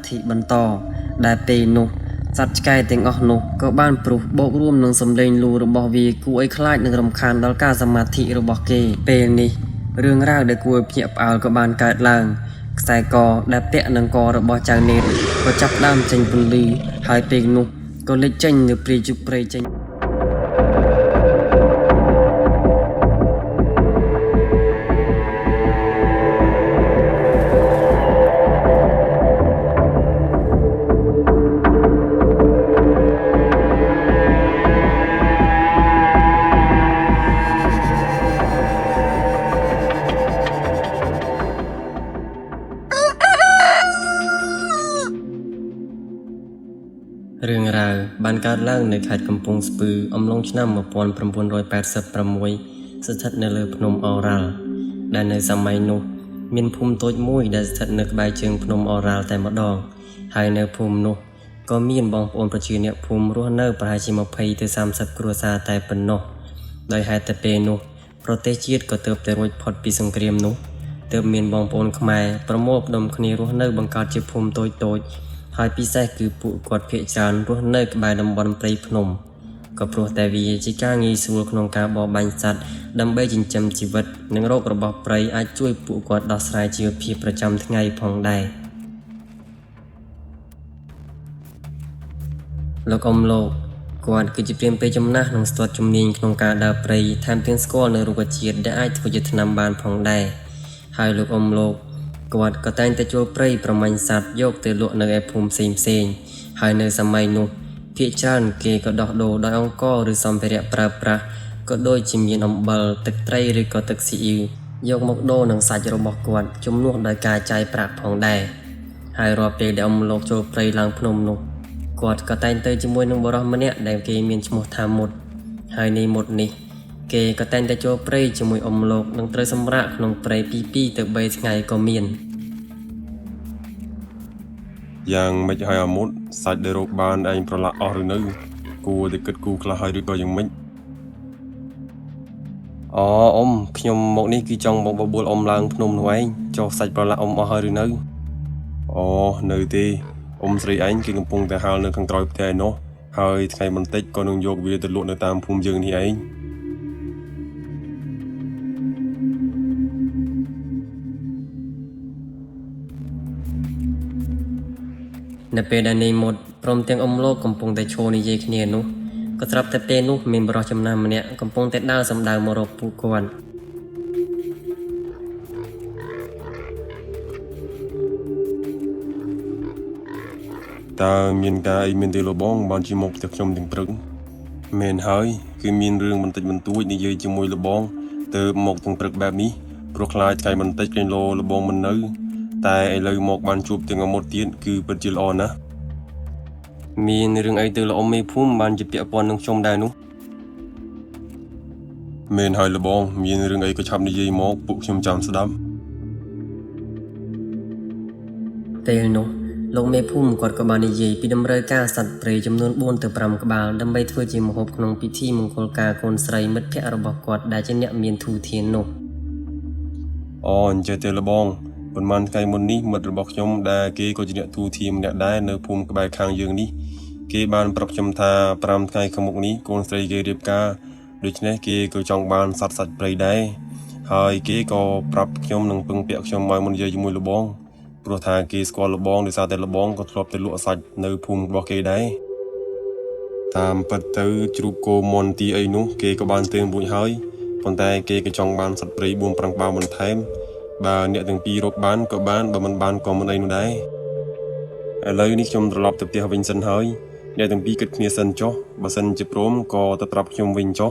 ธิบรรทอได้ปีนุสัตว์ไก่เต็งออกนุก็บ้านปลุกโบกร่วมหนึ่งสำเร็จรูระบอบวีกูไอ้คลาดหนึ่งรำคาญดอลกาสมาธิระบอกเกเป็นนี่เรื่องราวเด็กกูเพียบเอากับบ้านการล่างใส่กอได้เปะนังกอระบอจางเนตก็จับด้ามเจงบุลีหายปีนุก็เล็กเจงหรือปรีจุปรีเจงเรื่องราวบ้านการล่างในเขตกำปงสปืออมลงชนะมาปอนประมวล180ประมวยสถิตในเรือพนมออรัลได้ในสมัยนู้มีนภูมิตัวมุ้ยได้สถิตในใบเชิงพนมออรัลแต่มาดองภายในภูมินู้ก็มีนบองปอนประชีเนี่ยภูมิรั้วเนอประหารชิมภัยที่30 ครัวซาแต่เป็นนู้โดยหายแต่เปนู้โปรเตจีดก็เติบแต่รวยพอดปีสงครามนู้เติบมีนบองปอนขมายประโมบดมคณีรั้วเนอบังการจีภูมิตัวหายพิเศษคือปุกอดเพียจานรุ่นเนกบายดำบอลปรีพนมก็โปรแต่วีจิก้างีสูลขนมกาบอบันสัตดำใบจินจำชีวิตหนึ่งโรคระบอบปรีอาจช่วยปุกอดดอสไรชีวพีประจำทั้งไงพองได้โลกอมโลกกอดคือจะเปลี่ยนไปจำหน้าหนังสตอดจำเนียงขนมกาดาปรีแทนเพียงสกอลในรูปเชียดได้อาจถูกยึดนำบานพองได้หายโลกอมโลกกวาดก็แต่งแต่โจปรีประมาณสัตว์โยกเตลุในไอภูมิเซนหายในสมัยนู้พิจารณ์เกก็ดอกโดดอยองก้อหรือสัมภาระปราปราก็โดยจิมยินอมเบลตึกไตรหรือก็ตึกซีอิวยกมกโดหนังสัตว์ระบอกกวาดจุ่มนวดโดยกายใจปราบผ่องได้หายรอเปเดอมโลกโจปรีลังพนมนุกวาดก็แต่งเตยจิมวยนึงบรมเนี่ยได้เกมีนชมุทามุดหายในหมดนี้เกก็แต่งแต่โจปรีจิมวยอมโลกนังเตยสมระนงปรีปีตึกใบไงก็มีนยังไม่จะให้อามุดสัตว์ได้รบบานเองประหลาดหรือนึกูจะเกิดกูคลายหรือก็ยังไม่อ๋อขยมหมกนี้คือจงบอกบัวอมลางพนมไว้จอกสัตว์ประหลาดหรือนึอ๋อเนื้อตีสรีเองคือกำปงแต่หาเนื้อข้างตรอยแต่เนาะหายไงมันติดก็นึงโยกเวียตลุในตามภูมิยืนนี่เองในเปดานในหมดพร้อมเตียงอมโลกกำปงแต่โชนิเยคเนียนุก็ตรับแต่เปนุมีบรอจำนำเนี่ยกำปงแต่ดาวสำดาวมรบปุกวันตามีนกายมีนเดลบองบานจิมกจากชมถึงปรึงเมนหายคือมีนเรื่องมันติดมันตุ้ยในเยยจิมวยลบองเติมหมกถึงปรึกแบบนี้โปรคลายใจมันติดกันโลลบองมันเนื้อแต่ไอเลยหมกบานจูบถึงอมดเตียนคือเป็นจิลอนะมีในเรื่องไอเตอร์ละไม่พุ่มบานจะเปียปอนนึงชมได้นุเมนหายละบองมีในเรื่องไอก็ชับในเยยหมกปุกชมจำสดับเตลนุลงเมพุ่มกอดกบานิเยปีดำเริกาสัตว์เปรย์จำนวน4ถึง5กบาลดำใบถ้วยจิมหบขนมพิธีมงคลกาโกนใส่มัดแพะระบอกกอดได้จะเนี่ยมีนทูเทียนนุเจเตละบองบนมันไกมนนี้มัดระบอกชมได้เกก็จะเนี่ยทูทีมเนี่ยได้เนื้อภูมิกบายคางยืงนี้เกบานปรับชมทาปรามไกขมุกนี้โกนใส่เกเรียบกาโดยเฉพาะเกก็จองบานสัตว์เปรย์ได้หายเกก็ปรับชมหนึ่งพึงเปียกชมมอยมันเยอะจมูกละบองโปรทาเกสกอลละบองหรือซาเตละบองก็ทลบแต่ลวดสัตว์ในภูมิบอกเกได้ตามปัตเตอร์จุกโกมอนตีไอนุเกก็บานเติมบุญหายปนแต่เกก็จองบานสัตว์เปรย์บุญปรังบาบนไทม์บาเนี่ยถึงปีรบบานก็บานบามันบานก็มันไอนุได้เลยนี่ชมตลอดตับเตียวินสันหายเนี่ยถึงปีกิดเนียสันจ่อบาสันจิพร้อมก็ตะตรับชมวินจ่อ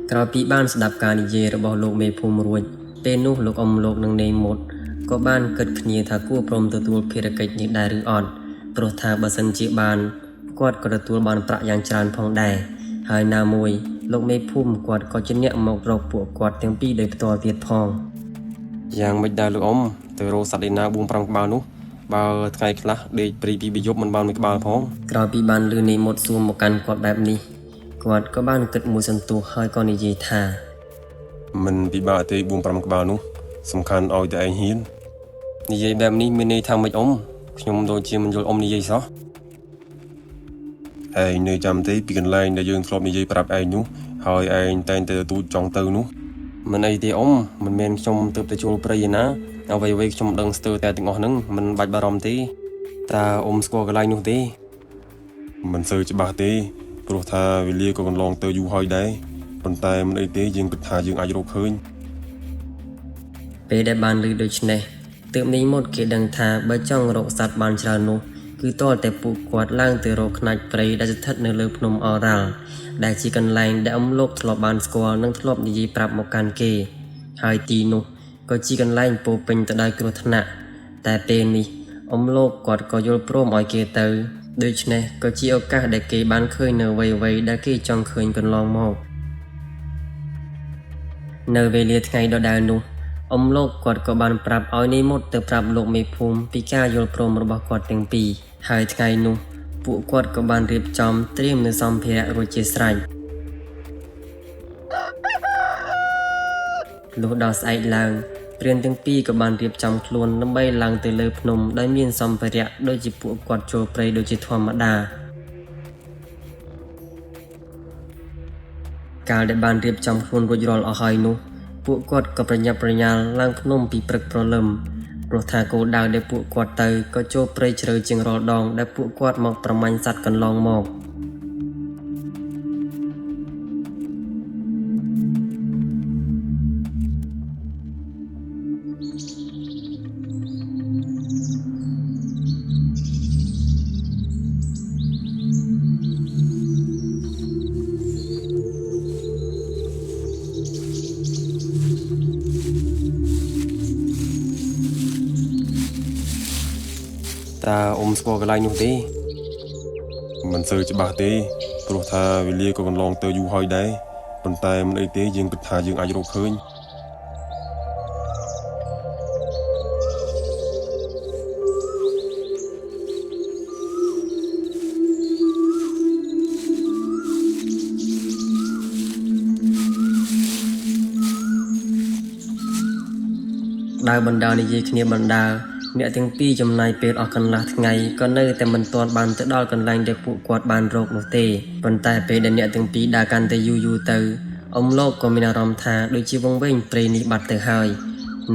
กราปีบ้านสดับการนิเยระบอกโลกเมภูมิรวยเป็นนุโลกอมโลกนังในหมดก็บ้านเกิดขณีทากู้พรมตัวเพรกิจนิได้หรืออ่อนโปรธาบาสันจิบานกอดกระตัวบานประยางจานพองได้หายนามวยโลกเมภูมิกอดก็จะเนี่ยหมกเราปวดกอดเต็มปีโดยตัวเวียดพองยังไม่ได้ลูกแต่โรสัตดินาบุญปรังบานุบาไงคลาเดย์ปรีปีบิยบมันบานไม่บาพองกราปีบ้านลือในหมดซูมกันกอดแบบนี้กอดก็บ้านเกิดมูสันตูหายก็นิเยธามันปีบาเตบุญปรังบานุสำคัญเอาแต่ไอหิน និយាយបែបនេះមានន័យថាម៉េចអ៊ំខ្ញុំដូចជាមិនយល់អ៊ំនិយាយសោះ ឯងនៅចាំទេពីកន្លែងដែលយើងធ្លាប់និយាយប្រាប់ឯងនោះហើយឯងតែងតែទូចចង់ទៅនោះ មិនអីទេអ៊ំមិនមែនខ្ញុំទើបតែចូលព្រៃឯណាអ្វីៗខ្ញុំដឹងស្ទើរតែទាំងអស់ហ្នឹងមិនបាច់បារម្ភទេតើអ៊ំស្គាល់កន្លែងនោះទេ មិនសូវច្បាស់ទេព្រោះថាវេលាក៏កន្លងទៅយូរហើយដែរប៉ុន្តែមិនអីទេយើងគិតថាយើងអាចរកឃើញ ពេលដែលបានឮដូច្នេះទើបនេះមកគេដឹងថាបើចង់រកសត្វបានច្រើននោះគឺទាល់តែពួកគាត់ឡើងទៅរកខ្នាច់ព្រៃដែលស្ថិតនៅលើភ្នំអរ៉ាល់ដែលជាកន្លែងដែលអ៊ំលោកធ្លាប់បានស្គាល់និងធ្លាប់និយាយប្រាប់មកកាន់គេហើយទីនោះក៏ជាកន្លែងពោពេញទៅដោយគ្រោះថ្នាក់តែពេលនេះអ៊ំលោកគាត់ក៏យល់ព្រមឲ្យគេទៅដូច្នេះក៏ជាឱកាសដែលគេបានឃើញនៅអ្វីៗដែលគេចង់ឃើញកន្លងមកនៅវេលាថ្ងៃដដែលនោះអ៊ំលោកគាត់ក៏បានប្រាប់ឲ្យនិមន្តទៅប្រាប់លោកមេភូមិពីការយល់ព្រមរបស់គាត់ទាំងពីរហើយថ្ងៃនោះពួកគាត់ក៏បានរៀបចំត្រៀមនូវសម្ភារៈរួចជាស្រេចលុះដល់ស្អែកឡើងព្រានទាំងពីរក៏បានរៀបចំខ្លួនដើម្បីឡើងទៅលើភ្នំដែលមានសម្ភារៈដូចជាពួកគាត់ចូលព្រៃដូចជាធម្មតាកាលដែលបានរៀបចំខ្លួនរួចរាល់អស់ហើយនោះពួកគាត់ក៏ប្រញាប់ប្រញាល់ឡើងភ្នំពីព្រឹកព្រលឹមព្រោះថាគោលដៅដែលពួកគាត់ទៅក៏ចូលព្រៃជ្រៅជាងរាល់ដងដែលពួកគាត់មកប្រមាញ់សត្វកន្លងមកតើអ៊ំស្គាល់កន្លែងនោះទេ មិនសូវច្បាស់ទេព្រោះថាវេលាក៏កន្លងទៅយូរហើយដែរប៉ុន្តែមិនអីទេយើងគិតថាយើងអាចរកឃើញ ដើរបណ្ដានិយាយគ្នាបណ្ដាអ្នកទាំងពីរចំណាយពេលអស់កន្លះថ្ងៃក៏នៅតែមិនទាន់បានទៅដល់កន្លែងដែលពួកគាត់បានរកនោះទេប៉ុន្តែពេលដែលអ្នកទាំងពីរដើរកាន់តែយូរទៅអ៊ំលោកក៏មានអារម្មណ៍ថាដូចជាវង្វេងព្រៃនេះបាត់ទៅហើយ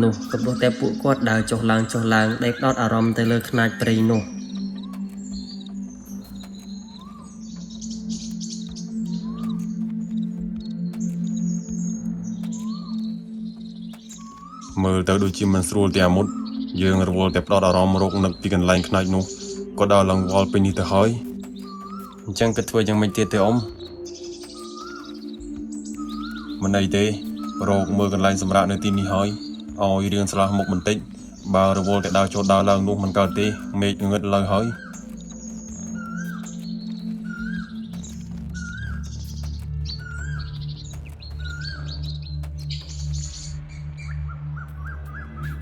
នោះក៏ព្រោះតែពួកគាត់ដើរចុះឡើងដែលផ្ដោតអារម្មណ៍ទៅលើខ្នាតព្រៃនោះមើលទៅដូចជាមិនស្រួលទេអាមុតយើងរវល់តែផ្ដោតអារម្មណ៍រកនឹកពីកន្លែងខ្នាច់នោះក៏ដល់ឡើងវល់ពេញនេះទៅហើយអញ្ចឹងក៏ធ្វើយ៉ាងម៉េចទៀតទៅអ៊ំមិនអីទេរកមើលកន្លែងសម្រាប់នៅទីនេះហើយឲ្យរៀងស្លាស់មុខបន្តិចបើរវល់តែដើរចូលដើរឡើងនោះមិនកើតទេមេឃងឹតឡើងហើយ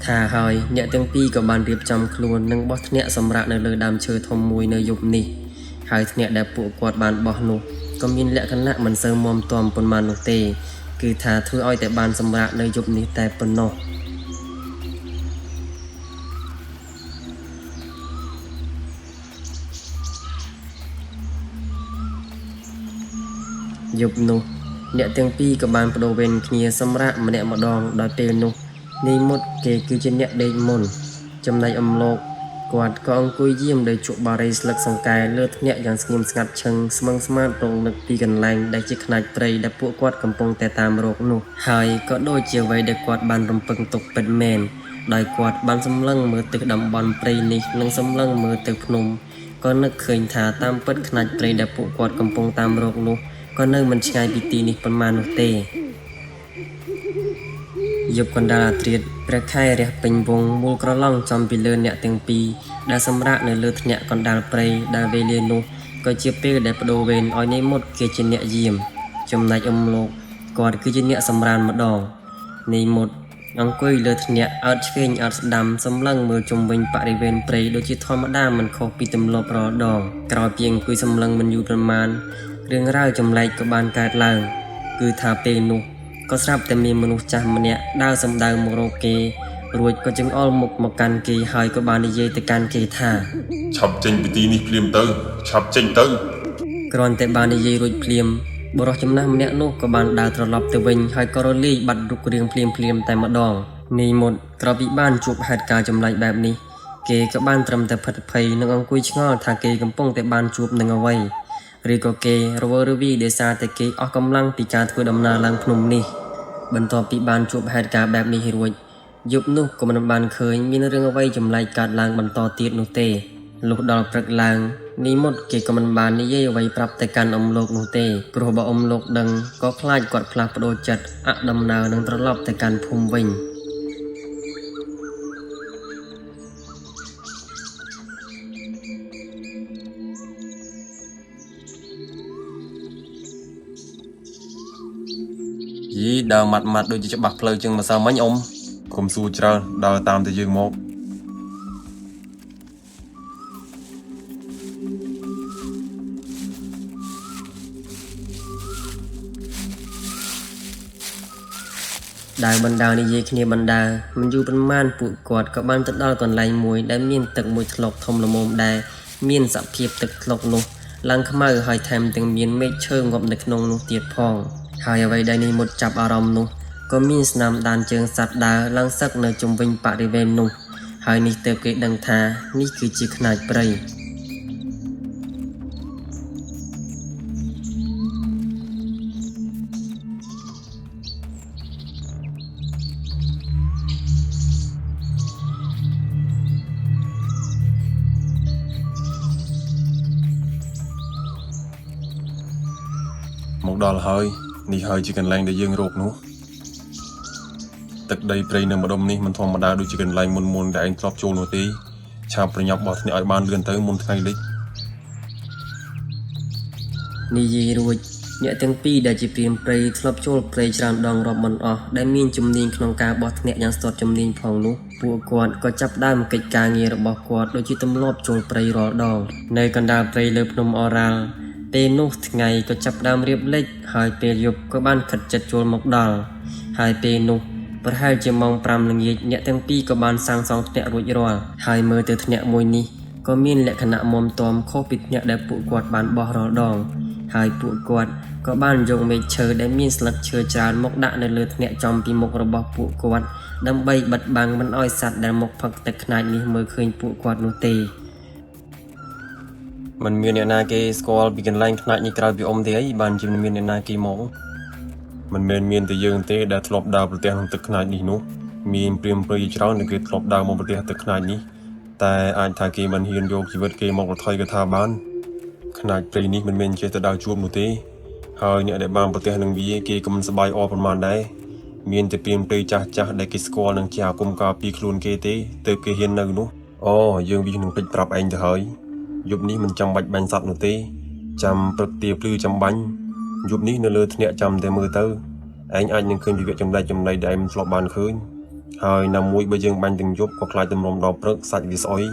ថាហើយអ្នកទាំងពីរក៏បានរៀបចំខ្លួននិងបោះធ្នាក់សម្រាប់នៅលើដើមឈើធំមួយនៅយប់នេះហើយធ្នាក់ដែលពួកគាត់បានបោះនោះក៏មានលក្ខណៈមិនសូវមាំទាំប៉ុន្មាននោះទេគឺថាធ្វើឲ្យតែបានសម្រាប់នៅយប់នេះតែប៉ុណ្ណោះយប់នោះអ្នកទាំងពីរក៏បានបដូរវេនគ្នាសម្រាប់ម្នាក់ម្ដងដោយពេលនោះនាយមុតគេគឺជាអ្នកដេកមុនចំណែកអ៊ំលោកគាត់ក៏អង្គុយយាមដោយជក់បារីស្លឹកសង្កែលើធ្នាក់យ៉ាងស្ងៀមស្ងាត់ឈឹងស្មឹងស្មាតរងនឹកពីកន្លែងដែលជាខ្នាច់ព្រៃដែលពួកគាត់កំពុងតែតាមរកនោះហើយក៏ដូចជាអ្វីដែលគាត់បានរំពឹងទុកពិតមែនដោយគាត់បានសម្លឹងមើលទៅតំបន់ព្រៃនេះនិងសម្លឹងមើលទៅភ្នំក៏នឹកឃើញថាតាមពិតខ្នាច់ព្រៃដែលពួកគាត់កំពុងតាមរកនោះក៏នៅមិនឆ្ងាយពីទីនេះប៉ុន្មាននោះទេយប់កណ្ដាលអាធ្រាត្រព្រះខែរះពេញវងមូលក្រឡង់ចំពីលើអ្នកទាំងពីរដែលសម្រាកនៅលើធ្នាក់កណ្ដាលព្រៃដែលវេលានោះក៏ជាពេលដែលបដូរវេនឲ្យនាយមុតគេជាអ្នកយាមចំណែកអ៊ំលោកគាត់គឺជាអ្នកសម្រានម្ដងនាយមុតអង្គុយលើធ្នាក់អើតឆ្វេងអើតស្ដាំសម្លឹងមើលជុំវិញបរិវេណព្រៃដូចជាធម្មតាមិនខុសពីទម្លាប់រាល់ដងក្រោយពីអង្គុយសម្លឹងមិនយូរប៉ុន្មានរឿងរ៉ាវចម្លែកក៏បានកើតឡើងគឺថាពេលនោះក៏ស្រាប់តែមានមនុស្សចាស់ម្នាក់ដើរសម្ដៅមករកគេ រួចក៏ចង្អុលមុខមកកាន់គេហើយក៏បាននិយាយទៅកាន់គេថា ឆាប់ចេញពីទីនេះភ្លាមទៅឆាប់ចេញទៅ គ្រាន់តែបាននិយាយរួចភ្លាមបុរសចំណាស់ម្នាក់នោះក៏បានដើរត្រឡប់ទៅវិញហើយក៏រលាយបាត់រូបរាងភ្លាមតែម្ដងនេះមុតក្រោយពីបានជួបហេតុការណ៍ចម្លែកបែបនេះគេក៏បានត្រឹមតែភិតភ័យនិងអង្គុយឆ្ងល់ថាគេកំពុងតែបានជួបនឹងអ្វីឬក៏គេរវើរវាយដោយសារតែគេអស់កម្លាំងពីការធ្វើដំណើរឡើងភ្នំនេះបន្ទាប់ពីបានជួបហេតុការណ៍បែបនេះរួចយប់នោះក៏មិនបានឃើញមានរឿងអ្វីចម្លែកកើតឡើងបន្តទៀតនោះទេលុះដល់ព្រឹកឡើងនេះមុតគេក៏មិនបាននិយាយអ្វីប្រាប់ទៅកាន់អ៊ំលោកនោះទេព្រោះបើអ៊ំលោកដឹងក៏ខ្លាចគាត់ផ្លាស់ប្ដូរចិត្តអដំណើរនឹងត្រឡប់ទៅកាន់ភូមិវិញយីដើរម៉ាត់ដូចជាច្បាស់ផ្លូវជាងម្សិលមិញអ៊ំគុំសួរច្រើនដើរតាមតែយើងមកដែលបណ្ដានិយាយគ្នាបណ្ដាមិនយូរប៉ុន្មានពួកគាត់ក៏បានទៅដល់កន្លែងមួយដែលមានទឹកមួយថ្លុកធំល្មមដែរមានសភាពទឹកថ្លុកនោះឡើងខ្មៅហើយថែមទាំងមានមេឃឈើងាប់នៅក្នុងនោះទៀតផងហើយអ្វីដែលនេះមុតចាប់អារម្មណ៍នោះក៏មានស្នាមដានជើងសត្វដើរឡើងសឹកនៅជុំវិញបរិវេណនោះហើយនេះទើបគេដឹងថានេះគឺជាខ្នាចព្រៃមកដល់ហើយនេះហើយជាកន្លែងដែលយើងរកនោះទឹកដីព្រៃនៅម្ដុំនេះមិនធម្មតាដូចជាកន្លែងមុនដែលឯងធ្លាប់ចូលនោះទេឆាប់ប្រញាប់បោះគ្នាឲ្យបានលឿនទៅមុនថ្ងៃលិចនិយាយរួចអ្នកទាំងពីរដែលជាព្រានព្រៃធ្លាប់ចូលព្រៃច្រើនដងរាប់មិនអស់ដែលមានជំនាញក្នុងការបោះធ្នាក់យ៉ាងស្ទាត់ជំនាញផងនោះពួកគាត់ក៏ចាប់ដើមកិច្ចការងាររបស់គាត់ដូចជាទម្លាប់ចូលព្រៃរាល់ដងនៅកណ្ដាលព្រៃលើភ្នំអរ៉ាល់ពេលនោះថ្ងៃក៏ចាប់ដើមរៀបលិចហើយពេលយប់ក៏បានខិតចិត្តចូលមកដល់ហើយពេលនោះប្រហែលជាម៉ោង5ល្ងាចអ្នកទាំងពីរក៏បានសាងសង់ធ្នាក់រួចរាល់ហើយមើលទៅធ្នាក់មួយនេះក៏មានលក្ខណៈមុំទាំខុសពីធ្នាក់ដែលពួកគាត់បានបោះរាល់ដងហើយពួកគាត់ក៏បានយកមែកឈើដែលមានស្លឹកឈើច្រើនមកដាក់នៅលើធ្នាក់ចំពីមុខរបស់ពួកគាត់ដើម្បីបិទបាំងមិនឲ្យសត្វដែលមកផឹកទឹកខ្នាចនេះមើលឃើញពួកគាត់នោះទេមិនមានអ្នកណាគេស្គាល់ពីកន្លែងខ្នាចនេះក្រៅពីអ៊ំទេអីបានជាមានអ្នកណាគេមកមិនមែនមានតែយើងទេដែលធ្លាប់ដើរប្រទះក្នុងទឹកខ្នាចនេះនោះមានព្រាមព្រៃច្រើនដែលគេធ្លាប់ដើរមកប្រទះទឹកខ្នាចនេះតែអាចថាគេមិនហ៊ានយកជីវិតគេមកប្រថុយកថាបានខ្នាចព្រៃនេះមិនមែនចេះតែដើរជួបនោះទេហើយអ្នកដែលបានប្រទះនឹងវាគេក៏មិនសប្បាយអរប៉ុន្មានដែរមានតែព្រាមព្រៃចាស់ដែលគេស្គាល់នឹងជាអាគមការពីខ្លួនគេទេទើបគេហ៊ាននៅនោះអូយើងវានឹងពេចប្រាប់ឯងទៅហើយយប់នេះមិនចាំបាច់បាញ់សត្វនោះទេចាំព្រឹកទាភ្លឺចាំបាញ់យប់នេះនៅលើធ្នាក់ចាំតែមើលទៅឯងអាចនឹងឃើញពីវគ្គចម្លែកដែលមិនធ្លាប់បានឃើញហើយណាមួយបើយើងបាញ់ទាំងយប់ក៏ខ្លាចទម្រាំដល់ព្រឹកសាច់វាស្អុយ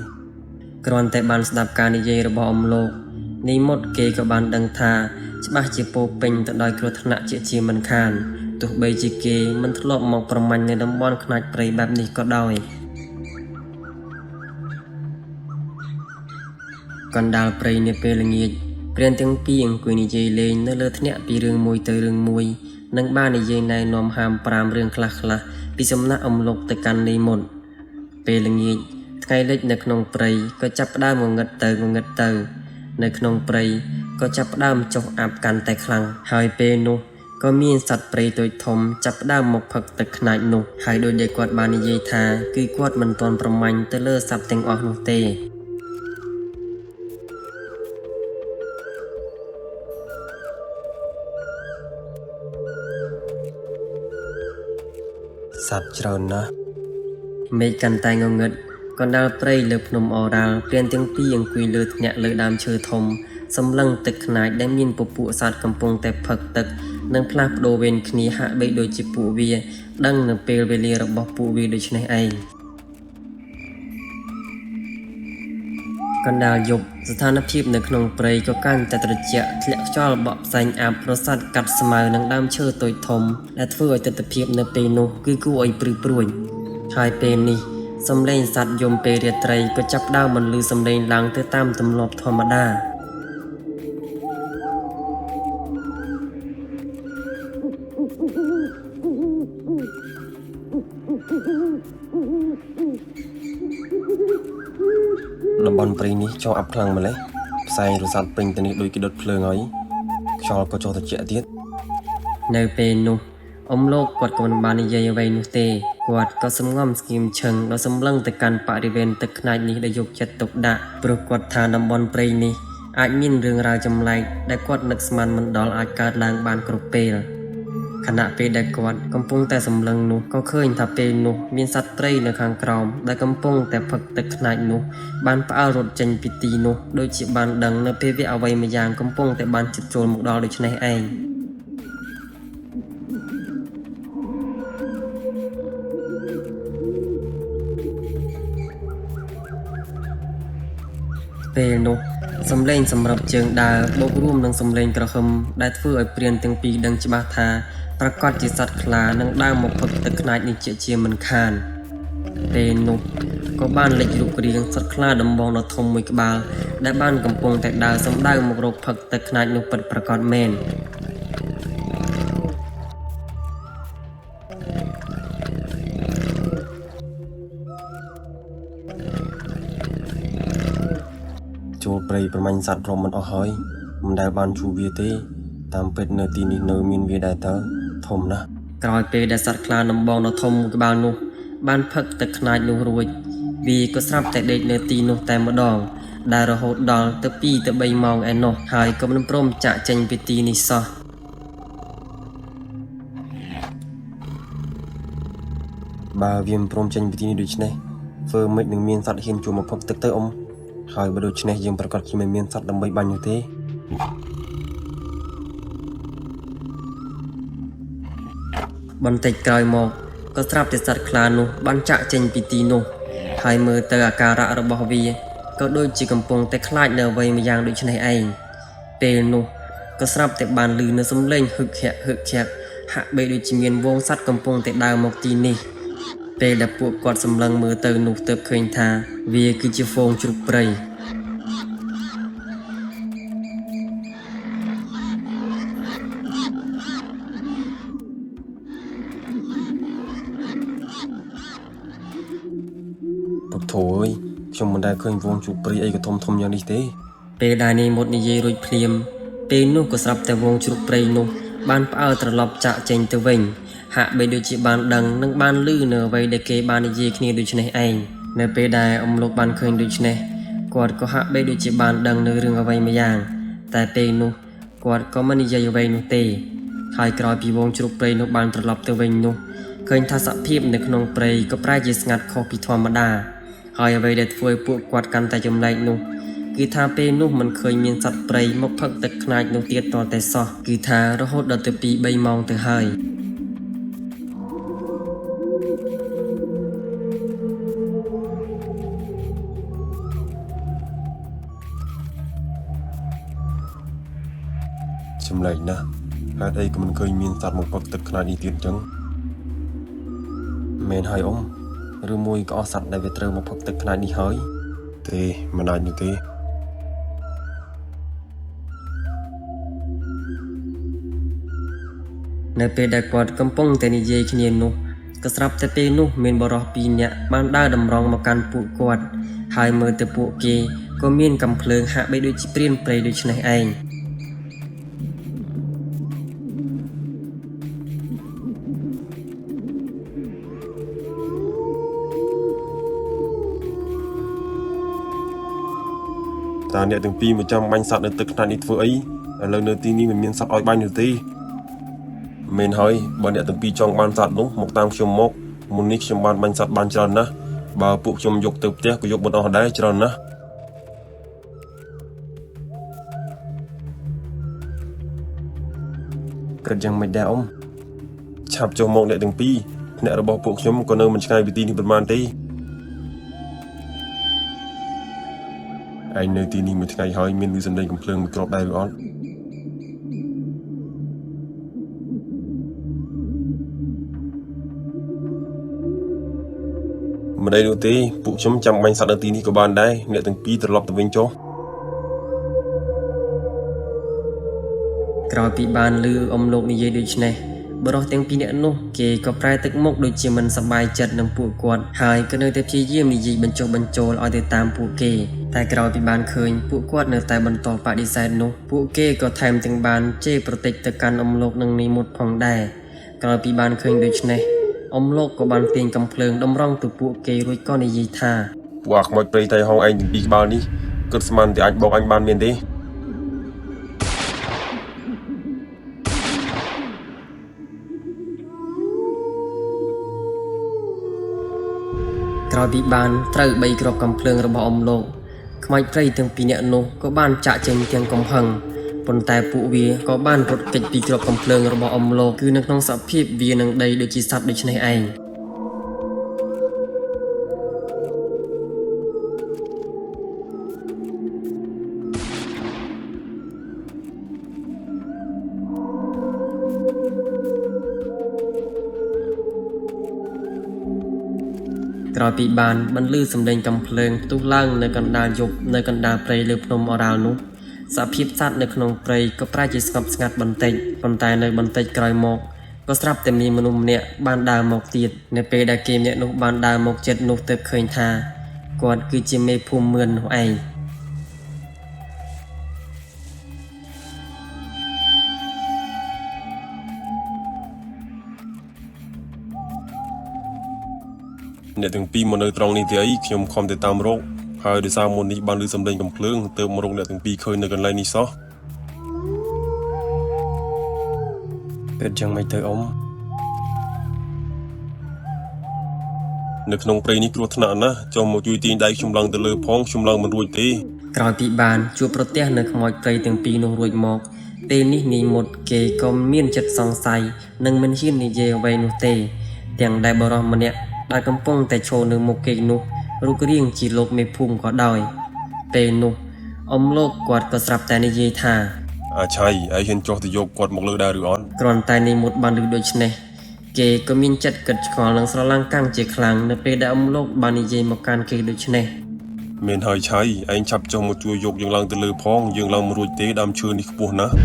គ្រាន់តែបានស្ដាប់ការនិយាយរបស់អ៊ំលោកនេះមុតគេក៏បានដឹងថាច្បាស់ជាពោពេញទៅដោយគ្រោះថ្នាក់ជាមិនខានទោះបីជាគេមិនធ្លាប់មកប្រមាញ់នៅតំបន់ខ្នាចព្រៃបែបនេះក៏ដោយកណ្ដាលព្រៃនាពេលល្ងាចព្រានទាំងពីរអង្គុយនិយាយលេងនៅលើធ្នាក់ពីរឿងមួយទៅរឿងមួយនិងបាននិយាយណែនាំហាម5រឿងខ្លះពីសំណាក់អ៊ំលោកទៅកាន់នីមុនពេលល្ងាចថ្ងៃលិចនៅក្នុងព្រៃក៏ចាប់ផ្ដើមងងឹតទៅនៅក្នុងព្រៃក៏ចាប់ផ្ដើមចុះអាប់កាន់តែខ្លាំងហើយពេលនោះក៏មានសត្វព្រៃតូចធំចាប់ផ្ដើមមកផឹកទឹកខ្នាចនោះហើយដោយដែលគាត់បាននិយាយថាគឺគាត់មិនទាន់ប្រមាញ់ទៅលើសត្វទាំងអស់នោះទេសត្វច្រើនណាស់មេឃកាន់តែងងឹតកណ្ដាលព្រៃលើភ្នំអរ៉ាល់ព្រានទាំងពីរអង្គុយលើធ្នាក់លើដើមឈើធំសម្លឹងទឹកខ្នាចដែលមានពពួកសត្វកំពុងតែផឹកទឹកនិងផ្លាស់ប្ដូរវេនគ្នាហាក់បីដូចជាពួកវាដឹងនៅពេលវេលារបស់ពួកវាដូច្នេះឯងកណ្ដាលយប់ស្ថានភាពនៅក្នុងព្រៃក៏កាន់តែត្រជាក់ធ្លាក់ខ្យល់បក់ផ្សែងអាប់ប្រសាទកាត់ស្មៅនឹងដើមឈើតូចធំដែលធ្វើឲ្យទិដ្ឋភាពនៅពេលនោះគឺគួរឲ្យព្រឺព្រួយ ហើយពេលនេះសំឡេងសត្វយំពេលរាត្រីក៏ចាប់ផ្ដើមបន្លឺសំឡេងឡើងទៅតាមទម្លាប់ធម្មតាតំបន់ព្រៃនេះចោលអាប់ខ្លាំងម្ល៉េះផ្សែងរសាត់ពេញទៅនេះដូចគេដុតភ្លើងហើយខ្យល់ក៏ចុះត្រជាក់ទៀតនៅពេលនោះអ៊ំលោកគាត់ក៏មិនបាននិយាយអ្វីនោះទេគាត់ក៏សំងំស្គីមឈឹងដល់សម្លឹងទៅកាន់បរិវេណទឹកខ្នាច់នេះដែលយកចិត្តទុកដាក់ព្រោះគាត់ថាតំបន់ព្រៃនេះអាចមានរឿងរ៉ាវចម្លែកដែលគាត់នឹកស្មានមិនដល់អាចកើតឡើងបានគ្រប់ពេលខណៈពេលដែលគាត់កំពុងតែសម្លឹងនោះក៏ឃើញថាពេលនោះមានសត្វព្រៃនៅខាងក្រោមដែលកំពុងតែផឹកទឹកខ្នាច់នោះបានផ្អើលរត់ចេញពីទីនោះដូចជាបានដឹងនៅពេលវាអ្វីមួយយ៉ាងកំពុងតែបានជិតចូលមកដល់ដូច្នេះឯងពេលនោះសំឡេងសម្រាប់ជើងដើរបូករួមនឹងសំឡេងក្រហមដែលធ្វើឲ្យព្រានទាំងពីរដឹងច្បាស់ថាប្រកាសជាសត្វខ្លានឹងដើរមកផឹកទឹកខ្នាច់នេះជាមិនខានពេលនោះក៏បានលេចរូបរាងសត្វខ្លាដំបងដ៏ធំមួយក្បាលដែលបានកំពុងតែដើរសំដៅមករកផឹកទឹកខ្នាច់នោះពិតប្រាកដមែនចូលព្រៃប្រមាញ់សត្វព្រមមិនអស់ហើយមិនដែលបានជួបវាទេតាមពិតនៅទីនេះនៅមានវាដែរតើធំណាស់ក្រោយពេលដែលសត្វខ្លាដំបងដ៏ធំក្បាលនោះបានផឹកទឹកខ្នាច់នោះរួចវាក៏ស្រាប់តែដេកនៅទីនោះតែម្ដងដែលរហូតដល់ទៅ2ទៅ3ម៉ោងឯណោះហើយក៏មិនព្រមចាក់ចេញពីទីនេះសោះបើវាមិនព្រមចេញពីទីនេះដូច្នេះធ្វើម៉េចនឹងមានសត្វហ៊ានចូលមកផឹកទឹកទៅអ៊ំហើយបើដូច្នេះយើងប្រកាសជាមិនមានសត្វដើម្បីបាញ់នោះទេបន្តិចក្រោយមកក៏ស្រាប់តែសត្វខ្លានោះបានចាក់ចេញពីទីនោះហើយមើលទៅអាការៈរបស់វាក៏ដូចជាកំពុងតែខ្លាចនៅអ្វីមួយយ៉ាងដូចនេះឯងពេលនោះក៏ស្រាប់តែបានឮនៅសំឡេងហឹកខាក់ហាក់បីដូចជាមានវងសត្វកំពុងតែដើរមកទីនេះពេលដែលពួកគាត់សម្លឹងមើលទៅនោះទើបឃើញថាវាគឺជាហ្វូងជ្រូកព្រៃពុទ្ធោអើយខ្ញុំមិនដែលឃើញហ្វូងជ្រូកព្រៃអីក៏ធំយ៉ាងនេះទេពេលដែលនាយមុតនិយាយរួចភ្លាមពេលនោះក៏ស្រាប់តែហ្វូងជ្រូកព្រៃនោះបានផ្អើលត្រឡប់ចាក់ចេញទៅវិញហាក់បីដូចជាបានដឹងនិងបានឮនៅអ្វីដែលគេបាននិយាយគ្នាដូចនេះឯងនៅពេលដែលអ៊ំលោកបានឃើញដូចនេះគាត់ក៏ហាក់បីដូចជាបានដឹងនៅរឿងអ្វីមួយយ៉ាងតែពេលនោះគាត់ក៏មិននិយាយអ្វីនោះទេហើយក្រោយពីវងជ្រូកព្រៃនោះបានត្រឡប់ទៅវិញនោះឃើញថាសភាពនៅក្នុងព្រៃក៏ប្រែជាស្ងាត់ខុសពីធម្មតាហើយអ្វីដែលធ្វើឲ្យពួកគាត់កាន់តែចម្លែកនោះគឺថាពេលនោះមិនឃើញមានសត្វព្រៃមកផឹកទឹកខ្នាច់នោះទៀតតតែសោះគឺថារហូតដល់ទៅ2-3ម៉ោងទៅហើយចម្លែកណាស់ហេតុអីក៏មិនឃើញមានសត្វមកផឹកទឹកខ្នាច់នេះទៀតអញ្ចឹងមែនហើយអ៊ំឬមួយក៏អស់សត្វដែលវាត្រូវមកផឹកទឹកខ្នាច់នេះហើយទេមិនអាចនោះទេនៅពេលដែលគាត់កំពុងតែនិយាយគ្នានោះក៏ស្រាប់តែពេលនោះមានបរិសុទ្ធ2នាក់បានដើរតម្រង់មកកាន់ពួកគាត់ហើយមើលទៅពួកគេក៏មានកំភ្លើងហាក់បីដូចជាព្រានព្រៃដូចនេះឯងតើអ្នកទាំងពីរមកចាំបាញ់សត្វនៅទឹកខ្នាច់នេះធ្វើអីឥឡូវនៅទីនេះមិនមានសត្វឲ្យបាញ់នោះទេមែនហើយបើអ្នកទាំងពីរចង់បានសត្វនោះមកតាមខ្ញុំមកមុននេះខ្ញុំបានបាញ់សត្វបានច្រើនណាស់បើពួកខ្ញុំយកទៅផ្ទះក៏យកមិនអស់ដែរច្រើនណាស់គិតយ៉ាងមិនដែរអ៊ំឆាប់ចុះមកអ្នកទាំងពីរអ្នករបស់ពួកខ្ញុំក៏នៅមិនឆ្ងាយពីទីនេះប៉ុន្មានទេឯងនៅទីនេះមួយថ្ងៃហើយមានសំឡេងកំភ្លើងមួយគ្រាប់ដែរឬអត់ មិនអីនោះទេពួកខ្ញុំចាំបាញ់សត្វនៅទីនេះក៏បានដែរអ្នកទាំងពីរត្រឡប់ទៅវិញចុះ ក្រោយពីបានលឺអ៊ំលោកនិយាយដូចនេះបរិះទាំងពីរនាក់នោះគេក៏ប្រែទឹកមុខដូចជាមិនសប្បាយចិត្តនឹងពួកគាត់ហើយក៏នៅតែព្យាយាមនិយាយបញ្ចុះបញ្ចូលឲ្យទៅតាមពួកគេតែក្រោយពីបានឃើញពួកគាត់នៅតែបន្តបដិសេធនោះពួកគេក៏ថែមទាំងបានជេរប្រតិចទៅកាន់អ៊ំលោកនឹងនិមុតផងដែរក្រោយពីបានឃើញដូចនេះអ៊ំលោកក៏បានទាញកំភ្លើងតម្រង់ទៅពួកគេរួចក៏និយាយថាពួកអាខ្មោចព្រៃតៃហងឯងទាំងពីរក្បាលនេះគិតស្មានតែអាចបោកអញបានមានទេក្រោយពីបានត្រូវ3គ្រាប់កំភ្លើងរបស់អ៊ំលោកខ្មោចព្រៃទាំងពីរនាក់នោះក៏បានចាក់ចេញទាំងកំហឹងប៉ុន្តែពួកវាក៏បានរត់គេចពីគ្រាប់កំភ្លើងរបស់អ៊ំលោកគឺនៅក្នុងសភាពវានឹងដីដូចជាសត្វដូចនេះឯងក្រោយពីបានបន្លឺសម្លេងកំភ្លើងផ្ទុះឡើងនៅកណ្ដាលយប់នៅកណ្ដាលព្រៃលើភ្នំអូរ៉ាល់នោះសភាពសត្វនៅក្នុងព្រៃក៏ប្រែជាស្ងប់ស្ងាត់បន្តិចប៉ុន្តែនៅបន្តិចក្រោយមកក៏ស្រាប់តែមានមនុស្សម្នាក់បានដើរមកទៀតនៅពេលដែលគេម្នាក់នោះបានដើរមកជិតនោះទើបឃើញថាគាត់គឺជាមេភូមិមឿននោះឯងអ្នកទាំងពីរមកនៅត្រង់នេះទេអីខ្ញុំខំទៅតាមរកហើយដោយសារមុននេះបានឮសម្លេងកំភ្លើងទើបមករកអ្នកទាំងពីរឃើញនៅកន្លែងនេះសោះពេលចឹងមិនទៅអ៊ំនៅក្នុងព្រៃនេះគ្រោះថ្នាក់ណាស់ចុះមកជួយទាញដៃខ្ញុំឡើងទៅលើផងខ្ញុំឡើងមិនរួចទេក្រោយពីបានជួបប្រទះនៅខ្មោចព្រៃទាំងពីរនោះរួចមកពេលនេះនាយមុតគេក៏មានចិត្តសង្ស័យនិងមិនហ៊ាននិយាយអ្វីនោះទេទាំងដែលបរិះម្នាក់ដែលកំពុងតែឈរនៅមុខគេនោះរូបរាងជាលោកមេភូមិក៏ដោយពេលនោះអ៊ំលោកគាត់ក៏ស្រាប់តែនិយាយថាអាឆៃឯងហ៊ានចុះទៅយកគាត់មកលើដែរឬអត់គ្រាន់តែនាយមុតបានឮដូច្នេះគេក៏មានចិត្តគិតឆ្ងល់និងស្រឡាំងកាំងជាខ្លាំងនៅពេលដែលអ៊ំលោកបាននិយាយមកកាន់គេដូច្នេះមានហើយឆៃឯងឆាប់ចុះមកជួយយកយើងឡើងទៅលើផងយើងឡើងមិនរួចទេដើមឈើនេះខ្ពស់ណាស់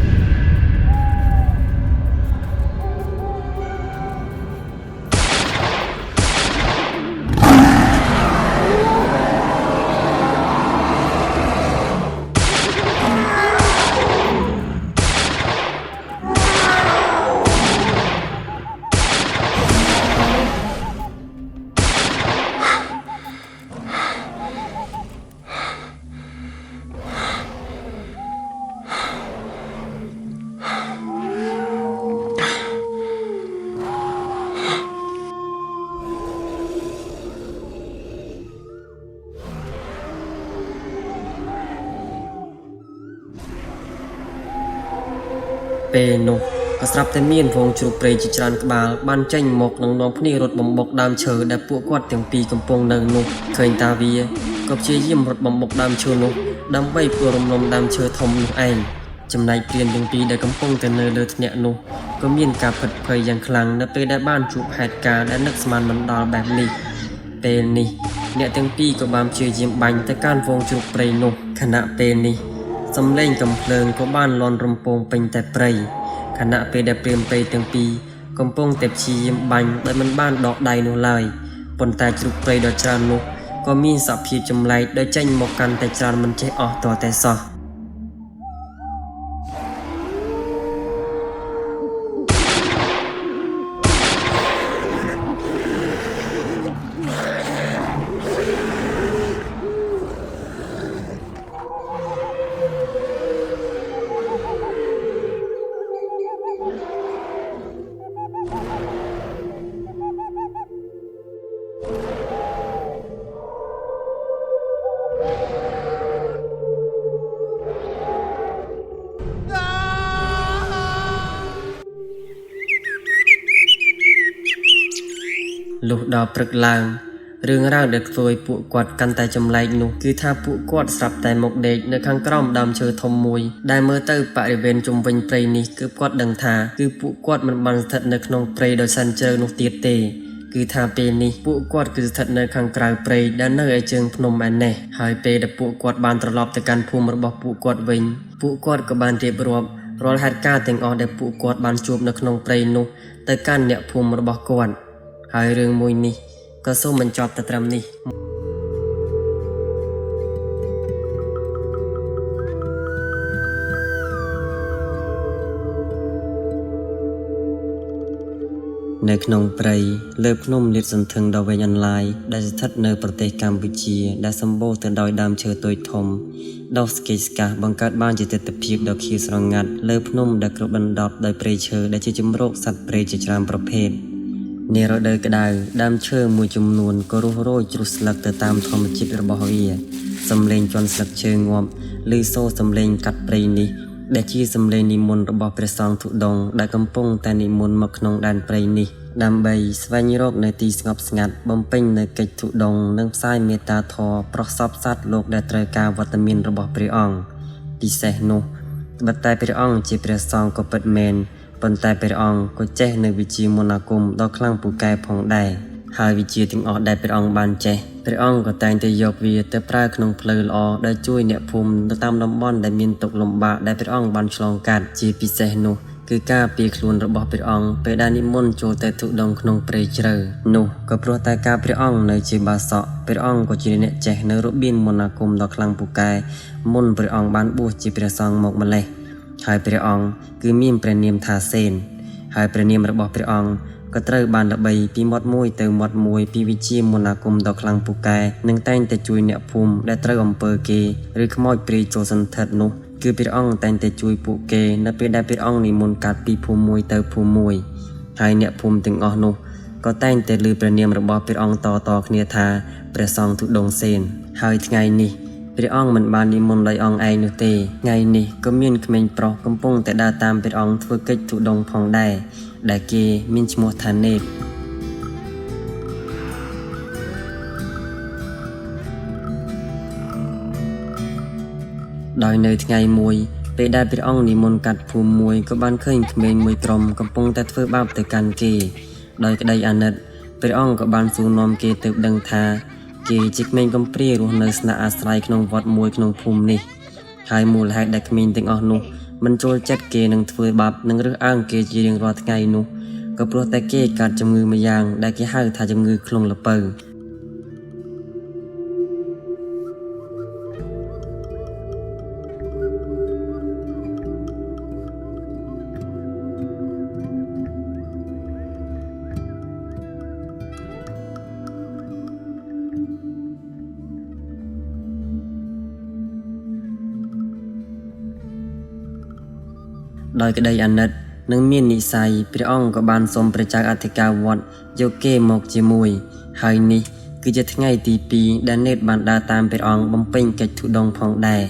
ពេលនោះក៏ស្រាប់តែមានវងជ្រូកព្រៃជាច្រើនក្បាលបានចេញមកនិងនាំគ្នារត់បំបុកដើមឈើដែលពួកគាត់ទាំងពីរកំពុងនៅនោះឃើញតាវាក៏ព្យាយាមរត់បំបុកដើមឈើនោះដើម្បីពួររំលំដើមឈើធំនោះឯងចំណែកព្រានទាំងពីរដែលកំពុងតែនៅលើធ្នាក់នោះក៏មានការផិតភ័យយ៉ាងខ្លាំងនៅពេលដែលបានជួបហេតុការណ៍ដែលនឹកស្មានមិនដល់បែបនេះពេលនេះអ្នកទាំងពីរក៏បានព្យាយាមបាញ់ទៅកាន់វងជ្រូកព្រៃនោះខណៈពេលនេះសំឡេងកំភ្លើងក៏បានលាន់រំពងពេញតែព្រៃខណៈពេលដែលព្រានព្រៃទាំងពីរកំពុងតែព្យាយាមបាញ់ដោយមិនបានដកដៃនោះឡើយប៉ុន្តែជ្រូកព្រៃដ៏ច្រើននោះក៏មានសភាពចម្លែកដែលចេញមកកាន់តែច្រើនមិនចេះអស់តតែសោះលុះដល់ព្រឹកឡើងរឿងរ៉ាវដែលធ្វើឲ្យពួកគាត់កាន់តែចម្លែកនោះគឺថាពួកគាត់ស្រាប់តែមកដេកនៅខាងក្រោមដើមឈើធំមួយដែលមើលទៅបរិវេណជុំវិញព្រៃនេះគឺគាត់ដឹងថាគឺពួកគាត់មិនបានស្ថិតនៅក្នុងព្រៃដោយសិនជ្រៅនោះទៀតទេ គឺថាពេលនេះពួកគាត់គឺស្ថិតនៅខាងក្រៅព្រៃដែលនៅឯជើងភ្នំឯណេះហើយពេលដែលពួកគាត់បានត្រឡប់ទៅកាន់ភូមិរបស់ពួកគាត់វិញពួកគាត់ក៏បានរៀបរាប់រាល់ហេតុការណ៍ទាំងអស់ដែលពួកគាត់បានជួបនៅក្នុងព្រៃនោះទៅកាន់អ្នកភូមិរបស់គាត់ហើយរឿងមួយនេះក៏សូមបញ្ចប់តែត្រឹមនេះនៅក្នុងព្រៃលើភ្នំលាតសន្ធឹងដ៏វែងអន្លាយដែលស្ថិតនៅប្រទេសកម្ពុជាដែលសម្បូរទៅដោយដើមឈើតូចធំដុះស្កេស្កាសបង្កើតបានជាទិដ្ឋភាពដ៏ខៀវស្រងាត់លើភ្នំដែលគ្របដណ្ដប់ដោយព្រៃឈើដែលជាជម្រកសត្វព្រៃជាច្រើនប្រភេទនារដូវក្តៅដើមឈើមួយចំនួនក៏រុះរោយជ្រុះស្លឹកទៅតាមធម្មជាតិរបស់វាសំឡេងជន់ស្លឹកឈើងាប់ឬសូរសំឡេងកាត់ព្រៃនេះដែលជាសំឡេងនិមន្តរបស់ព្រះសង្ឃធុដងค์ដែលកំពុងតែនិមន្តមកក្នុងដែនព្រៃនេះដើម្បីស្វែងរកនៅទីស្ងប់ស្ងាត់បំពេញនៅកិច្ចធុដងค์និងផ្សាយមេត្តាធម៌ប្រសពសត្វលោកដែលត្រូវការវត្តមានរបស់ព្រះអង្គពិសេសនោះត្បិតតែព្រះអង្គជាព្រះសង្ឃក៏ពិតមែនប៉ុន្តែព្រះអង្គក៏ចេះនៅវិជ្ជាមន្តអាគមដ៏ខ្លាំងពូកែផងដែរហើយវិជ្ជាទាំងអស់ដែលព្រះអង្គបានចេះព្រះអង្គក៏តែងតែយកវាទៅប្រើក្នុងផ្លូវល្អដែលជួយអ្នកភូមិទៅតាមតំបន់ដែលមានទុក្ខលំបាកដែលព្រះអង្គបានឆ្លងកាត់ជាពិសេសនោះគឺការពារខ្លួនរបស់ព្រះអង្គពេលដែលនិមន្តចូលទៅទុដងក្នុងព្រៃជ្រៅនោះក៏ព្រោះតែការព្រះអង្គនៅជាបាសកព្រះអង្គក៏ជាអ្នកចេះនៅរបៀនមន្តអាគមដ៏ខ្លាំងពូកែមុនព្រះអង្គបានបួសជាព្រះសង្ឃមកម្លេះហើយព្រះអង្គគឺមានព្រះនាមថាសេនហើយព្រះនាមរបស់ព្រះអង្គក៏ត្រូវបានល្បីពីមាត់មួយទៅមាត់មួយពីវិជ្ជាមន្តអាគមដ៏ខ្លាំងពូកែនិងតែងតែជួយអ្នកភូមិដែលត្រូវអំពើគេឬខ្មោចព្រាយចូលសន្ធិដ្ឋនោះគឺព្រះអង្គតែងតែជួយពួកគេនៅពេលដែលព្រះអង្គនិមន្តកាត់ពីភូមិមួយទៅភូមិមួយហើយអ្នកភូមិទាំងអស់នោះក៏តែងតែឮព្រះនាមរបស់ព្រះអង្គតគ្នាថាព្រះសង្ឃធុដងค์សេនហើយថ្ងៃនេះព្រះអង្គមិនបាននិមន្តដោយអង្គឯងនោះទេថ្ងៃនេះក៏មានក្មេងប្រុសកំពុងតែដើរតាមព្រះអង្គធ្វើកិច្ចធុដងค์ផងដែរដែលគេមានឈ្មោះថានេតដោយនៅថ្ងៃមួយពេលដែលព្រះអង្គនិមន្តកាត់ភូមិមួយក៏បានឃើញក្មេងមួយក្រុមកំពុងតែធ្វើបាបទៅកាន់គេដោយក្តីអាណិតព្រះអង្គក៏បានសួរនាំគេទៅដឹងថាគេជាក្មេងកំព្រារស់នៅស្នាក់អាស្រ័យក្នុងវត្តមួយក្នុងភូមិនេះហើយមូលហេតុដែលក្មេងទាំងអស់នោះមិនចូលចិត្តគេនឹងធ្វើបាបនិងរើសអើងគេជារៀងរាល់ថ្ងៃនោះក៏ព្រោះតែគេកាត់ជំងឺមួយយ៉ាងដែលគេហៅថាជំងឺខ្លងល្ពៅដោយក្តីអាណិតនិងមាននិស្ស័យព្រះអង្គក៏បានសូមព្រះចៅអធិការវត្តយកគេមកជាមួយហើយនេះគឺជាថ្ងៃទី2ដែលនេតបានដើរតាមព្រះអង្គបំពេញកិច្ចធុដងค์ផងដែរ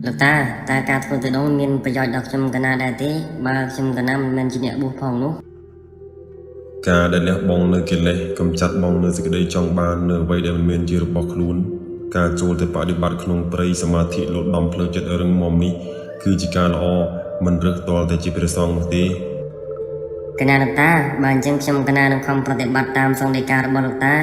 លោកតាការធ្វើទៅនោះមានប្រយោជន៍ដល់ខ្ញុំកណាដែរទេបើខ្ញុំកណាមិនមែនជាអ្នកបួសផងនោះការដែលលះបង់នៅកិលេសកម្ចាត់បងនៅសេចក្តីចង់បាននៅអ្វីដែលមិនមែនជារបស់ខ្លួនការចូលទៅបដិបត្តិក្នុងព្រៃសមាធិលត់ដំផ្លូវចិត្តរឹងមាំនេះគឺជាការល្អមិនរើសតល់តែជាព្រះសង្ឃនោះទេកណាលោកតាបើអញ្ចឹងខ្ញុំកណានឹងខំប្រតិបត្តិតាមសង្ឃដីការបស់លោកតា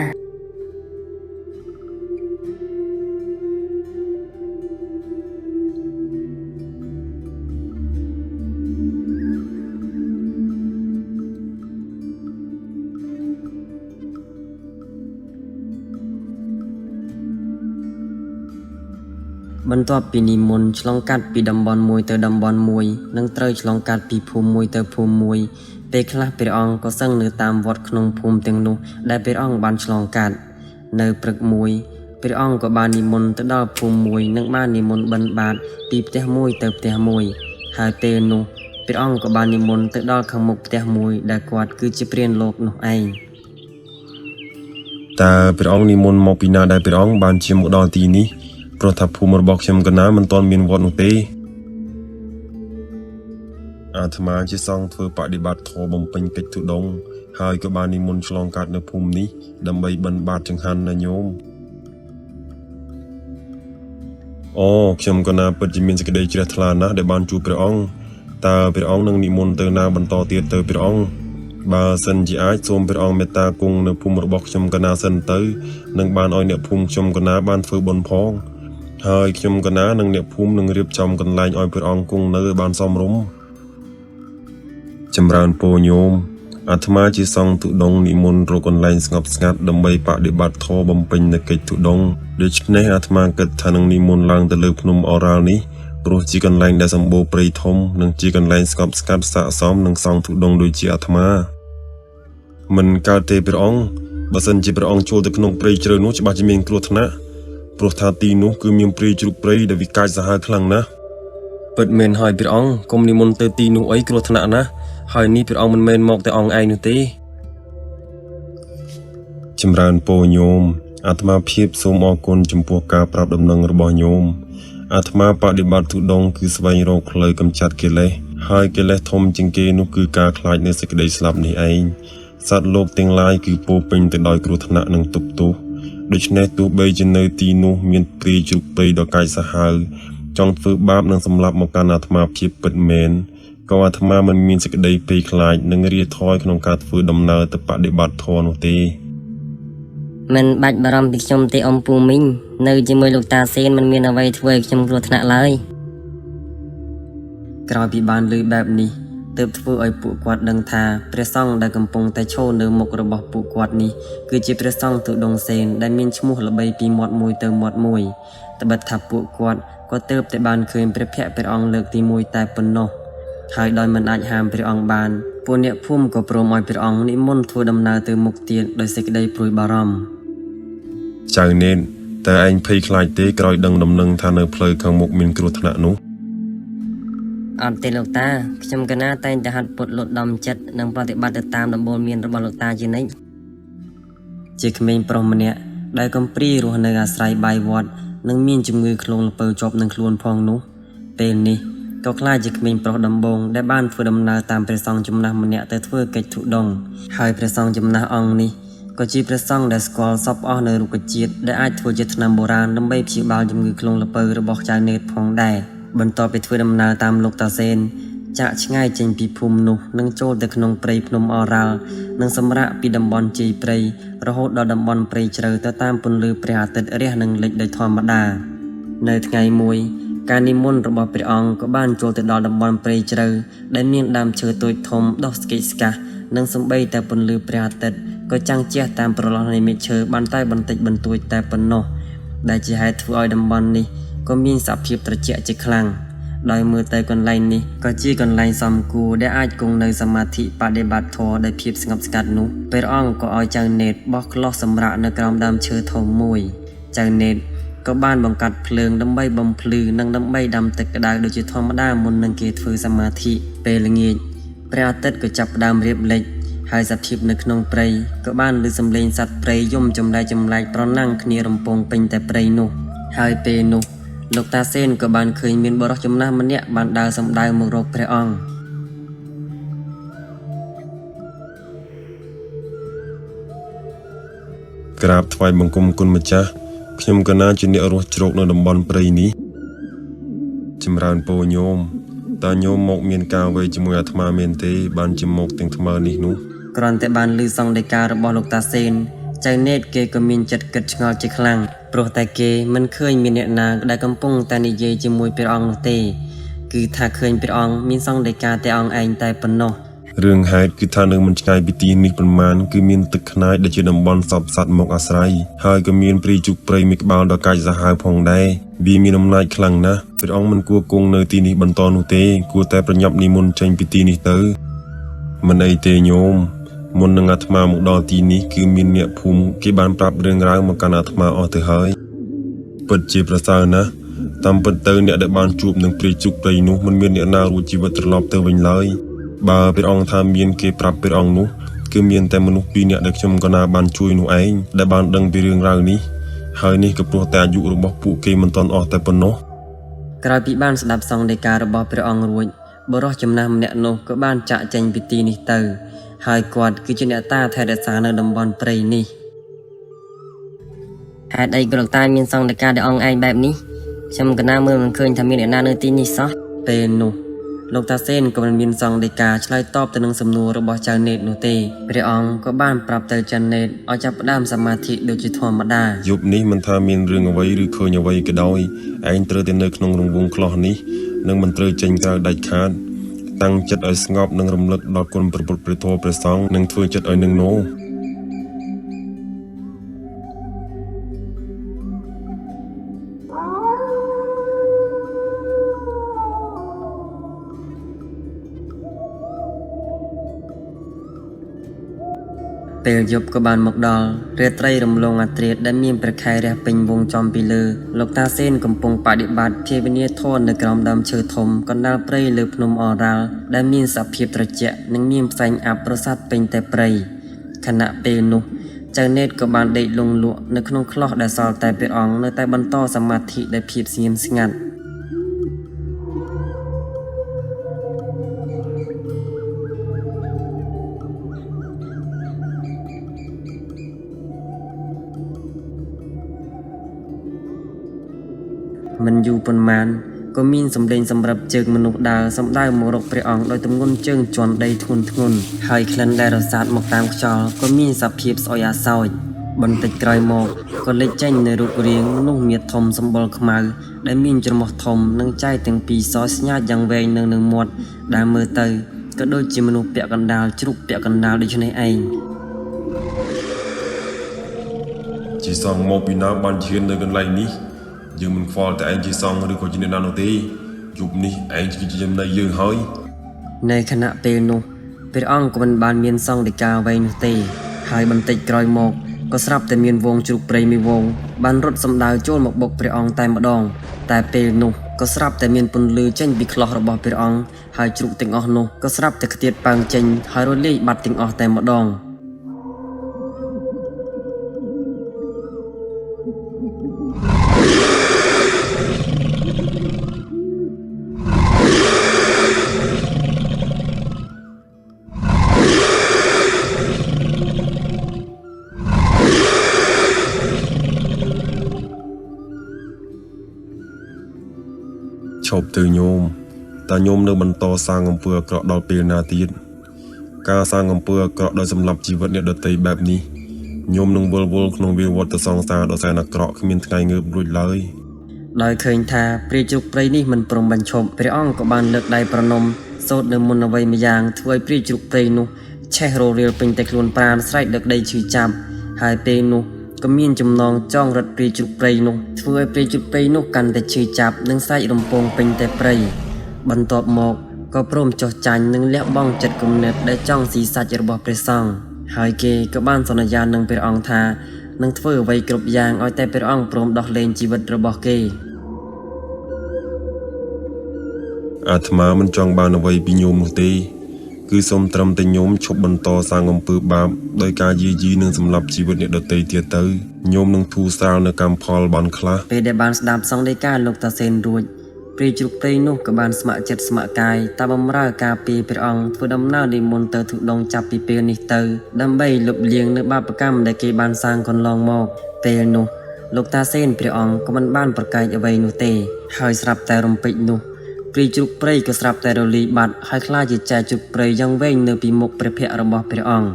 បន្ទាប់ពីនិមន្តឆ្លងកាត់ពីតំបន់មួយទៅតំបន់មួយនិងត្រូវឆ្លងកាត់ពីភូមិមួយទៅភូមិមួយពេលខ្លះព្រះអង្គក៏សឹងនៅតាមវត្តក្នុងភូមិទាំងនោះដែលព្រះអង្គបានឆ្លងកាត់នៅព្រឹកមួយព្រះអង្គក៏បាននិមន្តទៅដល់ភូមិមួយនិងបាននិមន្តបិណ្ឌបាតពីផ្ទះមួយទៅផ្ទះមួយហើយពេលនោះព្រះអង្គក៏បាននិមន្តទៅដល់ខាងមុខផ្ទះមួយដែលគាត់គឺជាព្រានលោកនោះឯង តើព្រះអង្គនិមន្តមកពីណាដែលព្រះអង្គបានជាមកដល់ទីនេះព្រោះថាភូមិរបស់ខ្ញុំកណាមិនទាន់មានវត្តនោះទេអាត្មាជាសង្ឃធ្វើបដិបត្តិធម៌បំពេញកិច្ចទុដងហើយក៏បាននិមន្តឆ្លងកាត់នៅភូមិនេះដើម្បីបិណ្ឌបាតចង្ហាន់ណាញោមអូខ្ញុំកណាពិតជាមានសេចក្តីជ្រះថ្លាណាស់ដែលបានជួបព្រះអង្គតើព្រះអង្គនឹងនិមន្តទៅណាបន្តទៀតទៅព្រះអង្គបើសិនជាអាចសូមព្រះអង្គមេត្តាគង់នៅភូមិរបស់ខ្ញុំកណាសិនទៅនឹងបានឲ្យអ្នកភូមិខ្ញុំកណាបានធ្វើបុណ្យផងហើយខ្ញុំកណានិងអ្នកភូមិនឹងរៀបចំកន្លែងឲ្យព្រះអង្គគង់នៅបានសមរម្យចម្រើនពរញោមអាត្មាជាសង្ឃទុដងនិមន្តរកកន្លែងស្ងប់ស្ងាត់ដើម្បីបដិបត្តិធម៌បំពេញនូវកិច្ចទុដងដូច្នេះអាត្មាគិតថានឹងនិមន្តឡើងទៅលើភ្នំអូរ៉ាល់នេះព្រោះជាកន្លែងដែលសម្បូរព្រៃធំនិងជាកន្លែងស្ងប់ស្ងាត់ស័ក្តិសមនឹងសង្ឃទុដងដូចជាអាត្មាមិនកើតទេព្រះអង្គបើសិនជាព្រះអង្គចូលទៅក្នុងព្រៃជ្រៅនោះច្បាស់ជាមានគ្រោះថ្នាក់ព្រោះថាទីនោះគឺមានព្រៃជ្រូកព្រៃដែលវាកាចសាហាវខ្លាំងណាស់ពិតមែនហើយព្រះអង្គកុំនិមន្តទៅទីនោះអីគ្រោះថ្នាក់ណាស់ហើយនេះព្រះអង្គមិនមែនមកតែអង្គឯងនោះទេចម្រើនពរញោមអាត្មាភាពសូមអរគុណចំពោះការប្រាប់ដំណឹងរបស់ញោមអាត្មាបដិបត្តិទុដងគឺស្វែងរកផ្លូវកម្ចាត់កិលេសហើយកិលេសធំជាងគេនោះគឺការខ្លាចនៅសេចក្តីស្លាប់នេះឯងសត្វលោកទាំងឡាយគឺពោពេញទៅដោយគ្រោះថ្នាក់និងទុក្ខទោសដូច្នេះទោះបីជានៅទីនោះមានព្រាយជ្រូកព្រៃដ៏កាចសាហាវចង់ធ្វើបាបនិងសម្លាប់មកកាន់អាត្មាភាពពិតមែនក៏អាត្មាមិនមានសេចក្តីភ័យខ្លាចនិងរាថយក្នុងការធ្វើដំណើរទៅបដិបត្តិធម៌នោះទេមិនបាច់បារម្ភពីខ្ញុំទេអ៊ំពូមីងនៅជាមួយលោកតាសេនមិនមានអ្វីធ្វើឲ្យខ្ញុំគ្រោះថ្នាក់ឡើយក្រោយពីបានឮបែបនេះទើបធ្វើឲ្យពួកគាត់ដឹងថាព្រះសង្ឃដែលកំពុងតែឈរនៅមុខរបស់ពួកគាត់នេះគឺជាព្រះសង្ឃទុដងសេនដែលមានឈ្មោះល្បីពីមាត់មួយទៅមាត់មួយត្បិតថាពួកគាត់ក៏ទើបតែបានឃើញព្រះភ័ក្ត្រព្រះអង្គលើកទី1តែប៉ុណ្ណោះហើយដោយមិនអាចហាមព្រះអង្គបានពួកអ្នកភូមិក៏ព្រមឲ្យព្រះអង្គនិមន្តធ្វើដំណើរទៅមុខទៀតដោយសេចក្តីព្រួយបារម្ភចៅនេនតើឯងភ័យខ្លាចទេក្រោយដឹងដំណឹងថានៅផ្លូវខាងមុខមានគ្រោះថ្នាក់នោះអត់ទេលោកតាខ្ញុំកណាតែងតែហាត់ពុតលត់ដំចិត្តនិងប្រតិបត្តិទៅតាមដំបូន្មានរបស់លោកតាជានិច្ចជាក្មេងប្រុសម្នាក់ដែលកំព្រីរស់នៅអាស្រ័យបាយវត្តនិងមានជំងឺឃ្លងល្ពៅជាប់នឹងខ្លួនផងនោះពេលនេះក៏ខ្លាចជាក្មេងប្រុសដំបងដែលបានធ្វើដំណើរតាមព្រះសង្ឃចំណាស់ម្នាក់ទៅធ្វើកិច្ចទុដងហើយព្រះសង្ឃចំណាស់អង្គនេះក៏ជាព្រះសង្ឃដែលស្គាល់សពអស់នៅរុក្ខជាតិដែលអាចធ្វើជាថ្នាំបុរាណដើម្បីព្យាបាលជំងឺឃ្លងល្ពៅរបស់ចៅនេតផងដែរបន្ទាប់ពីធ្វើដំណើរតាមលោកតាសេនចាក់ឆ្ងាយចេញពីភូមិនោះនិងចូលទៅក្នុងព្រៃភ្នំអូរ៉ាល់និងសម្រាកពីតំបន់ជ័យព្រៃរហូតដល់តំបន់ព្រៃជ្រៅទៅតាមពន្លឺព្រះអាទិត្យរះនិងលិចដោយធម្មតានៅថ្ងៃមួយការនិមន្តរបស់ព្រះអង្គក៏បានចូលទៅដល់តំបន់ព្រៃជ្រៅដែលមានដើមឈើតូចធំដុះស្កេកស្កាស់និងសម្បីតែពន្លឺព្រះអាទិត្យក៏ចាំងជះតាមប្រឡោះនៃមែកឈើបានតែបន្តិចបន្តួចតែប៉ុណ្ណោះដែលជាហេតុធ្វើឲ្យតំបន់នេះក៏មានសភាពត្រជាក់ជាខ្លាំងដោយមើលទៅកន្លែងនេះក៏ជាកន្លែងសមគួរដែលអាចគង់នៅសមាធិបដិបត្តិធម៌ដោយភាពស្ងប់ស្ងាត់នោះព្រះអង្គក៏ឲ្យចៅនេតបោះក្លោះសម្រាកនៅក្រោមដើមឈើធំមួយចៅនេតក៏បានបង្កាត់ភ្លើងដើម្បីបំភ្លឺនិងដើម្បីដាំទឹកក្តៅដូចជាធម្មតាមុននឹងគេធ្វើសមាធិពេលល្ងាចព្រះអាទិត្យក៏ចាប់ផ្ដើមរៀបលិចហើយសភាពនៅក្នុងព្រៃក៏បានឮសំឡេងសត្វព្រៃយំចម្លែកប្រណាំងគ្នារំពងពេញតែព្រៃនោះហើយពេលនោះលោកតាសេនក៏បានឃើញមានបុរសចំណាស់ម្នាក់បានដើរសម្ដៅមករកព្រះអង្គក្រាបថ្វាយបង្គំគុណម្ចាស់ខ្ញុំកណាជាអ្នករស់ជ្រកនៅតំបន់ព្រៃនេះចម្រើនពរញោមតើញោមមកមានការអ្វីជាមួយអាត្មាមែនទេបានជាមកទាំងថ្មើរនេះនោះគ្រាន់តែបានឮសង្ឃដីការបស់លោកតាសេនចៅនេតគេក៏មានចិត្តគិតឆ្ងល់ជាខ្លាំងព្រោះតែគេមិនឃើញមានអ្នកណាដែលកំពុងតែនិយាយជាមួយព្រះអង្គនោះទេគឺថាឃើញព្រះអង្គមានសង្ឃដីកាតែអង្គឯងតែប៉ុណ្ណោះរឿងហេតុគឺថានៅមិនឆ្ងាយពីទីនេះប៉ុន្មានគឺមានទឹកខ្នាយដែលជាតំបន់សពសត្វមកអាស្រ័យហើយក៏មានព្រាយជុកព្រៃមួយក្បាលដ៏កាចសាហាវផងដែរវាមានអំណាចខ្លាំងណាស់ព្រះអង្គមិនគួរគង់នៅទីនេះបន្តនោះទេគួរតែប្រញាប់និមន្តចេញពីទីនេះទៅមិនអីទេញោមមុននឹងអាត្មាមកដល់ទីនេះគឺមានអ្នកភូមិគេបានប្រាប់រឿងរ៉ាវមកកាន់អាត្មាអស់ទៅហើយពិតជាប្រសើរណាស់តាមពិតទៅអ្នកដែលបានជួបនឹងព្រាយជុកព្រៃនោះមិនមានអ្នកណារួចជីវិតត្រឡប់ទៅវិញឡើយបើព្រះអង្គថាមានគេប្រាប់ព្រះអង្គនោះ គឺមានតែមនុស្សពីរនាក់ដែលខ្ញុំក៏ណាបានជួយនោះឯងដែលបានដឹងពីរឿងរ៉ាវនេះហើយនេះក៏ព្រោះតែអាយុរបស់ពួកគេមិនទាន់អស់តែប៉ុណ្ណោះ ក្រោយពីបានស្ដាប់សង្ឃដីការបស់ព្រះអង្គរួចបុរសចំណាស់ម្នាក់នោះក៏បានចាក់ចេញពីទីនេះទៅហើយគាត់គឺជាអ្នកតាថែរក្សានៅតំបន់ព្រៃនេះហេតុអីក៏លោកតាមានសង្ឃដីកាដែលអង្គឯងបែបនេះខ្ញុំក៏ណាមើលមិនឃើញថាមានអ្នកណានៅទីនេះសោះពេលនោះលោកតាសេនក៏មិនមានសង្ឃដីកាឆ្លើយតបទៅនឹងសំណួររបស់ចៅនេតនោះទេព្រះអង្គក៏បានប្រាប់ទៅចៅនេតឲ្យចាប់ផ្ដើមសមាធិដូចជាធម្មតា យប់នេះមិនថាមានរឿងអ្វីឬឃើញអ្វីក៏ដោយឯងត្រូវតែនៅក្នុងរង្វង់ខ្លះនេះនិងមិនត្រូវចេញក្រៅដាច់ខាតតាំងចិត្តឲ្យស្ងប់និងរំលឹកដល់គុណព្រះពុទ្ធព្រះធម៌ព្រះសង្ឃនិងធ្វើចិត្តឲ្យនឹងនោពេលយប់ក៏បានមកដល់រាត្រីរំលងអាត្រាតដែលមានព្រះខែរះពេញវងចំពីលើលោកតាសេនកំពុងបដិបត្តិភាវនាធម៌នៅក្រោមដើមឈើធំកណ្ដាលព្រៃលើភ្នំអរ៉ាល់ដែលមានសភាពត្រជាក់និងមានផ្សែងអាប់ប្រសាទពេញតែព្រៃខណៈពេលនោះចៅនេតក៏បានដេកលង់លក់នៅក្នុងខ្លោះដែលសល់តែព្រះអង្គនៅតែបន្តសមាធិដោយភាពស្ងៀមស្ងាត់មិនយូរប៉ុន្មានក៏មានសម្លេងសម្រាប់ជើងមនុស្សដើរសំដៅមករកព្រះអង្គដោយទម្ងន់ជើងជន់ដីធ្ងន់ធ្ងរហើយក្លិនដែលរសាត់មកតាមខ្យល់ក៏មានសភាពស្អុយអាសោចបន្តិចក្រោយមកក៏លេចចេញនៅរូបរាងមនុស្សមាឌធំសម្បុរខ្មៅដែលមានច្រមុះធំនិងចៃទាំងពីរសស្ញាតយ៉ាងវែងនៅនឹងមាត់ដែលមើលទៅក៏ដូចជាមនុស្សពាក់កណ្ដាលជ្រូកពាក់កណ្ដាលដូចនេះឯង ជាសង្ឃមកពីណាបានឈាននៅកន្លែងនេះយើងមិនខ្វល់តែឯងជាសង្ឃឬក៏ជាអ្នកណានោះទេយប់នេះឯងគឺជាចំណៃយើងហើយ នៅខណៈពេលនោះព្រះអង្គក៏មិនបានមានសង្ឃដីកាអ្វីនោះទេហើយបន្តិចក្រោយមកក៏ស្រាប់តែមានវងជ្រូកព្រៃមួយវងបានរត់សម្ដៅចូលមកបុកព្រះអង្គតែម្ដងតែពេលនោះក៏ស្រាប់តែមានពន្លឺចេញពីខ្លោះរបស់ព្រះអង្គហើយជ្រូកទាំងអស់នោះក៏ស្រាប់តែខ្ទាតប៉ាំងចេញហើយរលាយបាត់ទាំងអស់តែម្ដង ឈប់ទៅញោមតើញោមនៅបន្តសាងអំពើអាក្រក់ដល់ពេលណាទៀតការសាងអំពើអាក្រក់ដោយសម្លាប់ជីវិតអ្នកដទៃបែបនេះញោមនឹងវិលវល់ក្នុងវាលវត្តសង្សារដ៏សែនអាក្រក់គ្មានថ្ងៃងើបរួចឡើយដោយឃើញថាព្រាយជ្រូកព្រៃនេះមិនព្រមបញ្ឈប់ព្រះអង្គក៏បានលើកដៃប្រណម្យសូត្រនៅមុនអ្វីម្យ៉ាងធ្វើឲ្យព្រាយជ្រូកព្រៃនោះឆេះរលាលពេញតែខ្លួនប្រាណស្រែកដឹកដីឈឺចាប់ហើយពេលនោះក៏មានចំណងចងរត់ព្រាយជ្រូកព្រៃនោះធ្វើឲ្យព្រាយជ្រូកព្រៃនោះកាន់តែឈឺចាប់និងស្រែករំពងពេញតែព្រៃបន្ទាប់មកក៏ព្រមចុះចាញ់និងលះបង់ចិត្តគំនិតដែលចង់ស៊ីសាច់របស់ព្រះសង្ឃហើយគេក៏បានសន្យានឹងព្រះអង្គថានឹងធ្វើអ្វីគ្រប់យ៉ាងឲ្យតែព្រះអង្គព្រមដោះលែងជីវិតរបស់គេ អាត្មាមិនចង់បានអ្វីពីញោមនោះទេគឺសូមត្រឹមតែញោមឈប់បន្តសាងអំពើបាបដោយការយាយីនិងសម្លាប់ជីវិតអ្នកដទៃទៀតទៅញោមនឹងធូរស្រាលនៅកម្មផលបានខ្លះពេលដែលបានស្ដាប់សង្ឃដីកាលោកតាសេនរួចព្រាយជ្រូកព្រៃនោះក៏បានស្ម័គ្រចិត្តស្ម័គ្រកាយតាមបម្រើការពារព្រះអង្គធ្វើដំណើរនិមន្តទៅទុដងចាប់ពីពេលនេះទៅដើម្បីលុបលាងនៅបាបកម្មដែលគេបានសាងកន្លងមកពេលនោះលោកតាសេនព្រះអង្គក៏មិនបានប្រកែកអ្វីនោះទេហើយស្រាប់តែរំពេចនោះព្រាយជ្រូកព្រៃក៏ស្រាប់តែរលាយបាត់ហើយខ្លាចជាចែកជ្រូកព្រៃយ៉ាងវែងនៅពីមុខព្រះភ័ក្ត្ររបស់ព្រះអង្គ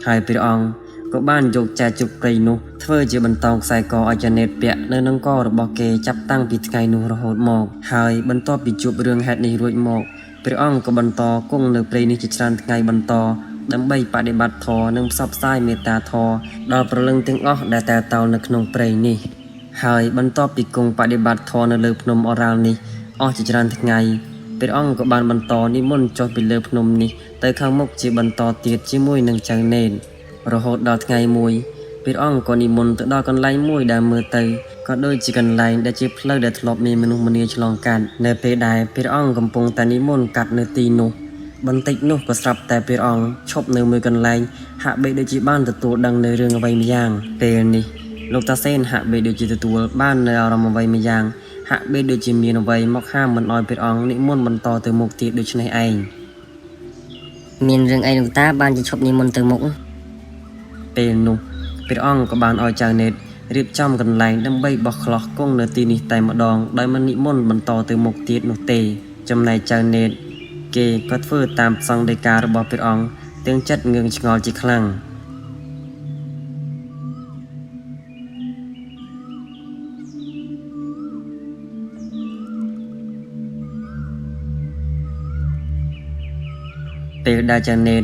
ហើយព្រះអង្គក៏បានយកចែកជ្រូកព្រៃនោះធ្វើជាបន្តោងខ្សែកឲ្យចនេតពាក់នៅនឹងករបស់គេចាប់តាំងពីថ្ងៃនោះរហូតមកហើយបន្ទាប់ពីជួបរឿងហេតុនេះរួចមកព្រះអង្គក៏បន្តគង់នៅព្រៃនេះជាច្រើនថ្ងៃបន្តដើម្បីបដិបត្តិធម៌និងផ្សព្វផ្សាយមេត្តាធម៌ដល់ព្រលឹងទាំងអស់ដែលតែតោលនៅក្នុងព្រៃនេះហើយបន្ទាប់ពីគង់បដិបត្តិធម៌នៅលើភ្នំអរ៉ាល់នេះអស់ជាច្រើនថ្ងៃព្រះអង្គក៏បានបន្តនិមន្តចុះពីលើភ្នំនេះទៅខាងមុខជាបន្តទៀតជាមួយនឹងចៅនេនរហូតដល់ថ្ងៃមួយព្រះអង្គក៏និមន្តទៅដល់កន្លែងមួយដែលមើលទៅក៏ដូចជាកន្លែងដែលជាផ្លូវដែលធ្លាប់មានមនុស្សម្នាឆ្លងកាត់នៅពេលដែលព្រះអង្គកំពុងតែនិមន្តកាត់នៅទីនោះ បន្តិចនោះក៏ស្រាប់តែព្រះអង្គឈប់នៅមួយកន្លែងហាក់បីដូចជាបានទទួលដឹងនៅរឿងអ្វីម្យ៉ាងពេលនេះលោកតាសេនហាក់បីដូចជាទទួលបាននៅអារម្មណ៍អ្វីម្យ៉ាងហាក់បីដូចជាមានអ្វីមកហាមមិនឲ្យព្រះអង្គនិមន្តបន្តទៅមុខទៀតដូច្នេះឯង មានរឿងអីលោកតាបានជាឈប់និមន្តទៅមុខ ពេលនោះព្រះអង្គក៏បានឲ្យចៅនេតរៀបចំកន្លែងដើម្បីបោះខ្លោះគង់នៅទីនេះតែម្ដងដោយមិននិមន្តបន្តទៅមុខទៀតនោះទេចំណែកចៅនេតគេក៏ធ្វើតាមសង្ឃដីការបស់ព្រះអង្គទាំងចិត្តងឿងឆ្ងល់ជាខ្លាំងពេលដែលចៅនេត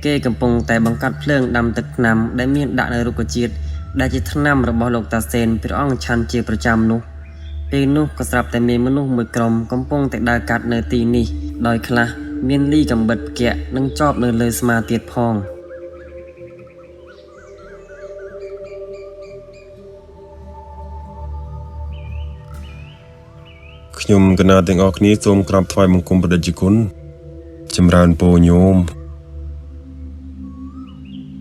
គេកំពុងតែបង្កាត់ភ្លើងដាំទឹកថ្នាំដែលមានដាក់នៅរុក្ខជាតិដែលជាថ្នាំរបស់លោកតាសេនព្រះអង្គឆាន់ជាប្រចាំនោះពេលនោះក៏ស្រាប់តែមានមនុស្សមួយក្រុមកំពុងតែដើរកាត់នៅទីនេះដោយខ្លះមានលីកំបិតផ្គាក់និងជាប់នៅលើស្មាទៀតផងខ្ញុំកណាទាំងអស់គ្នាសូមក្រាបថ្វាយបង្គំព្រះតេជគុណចម្រើនពរញោម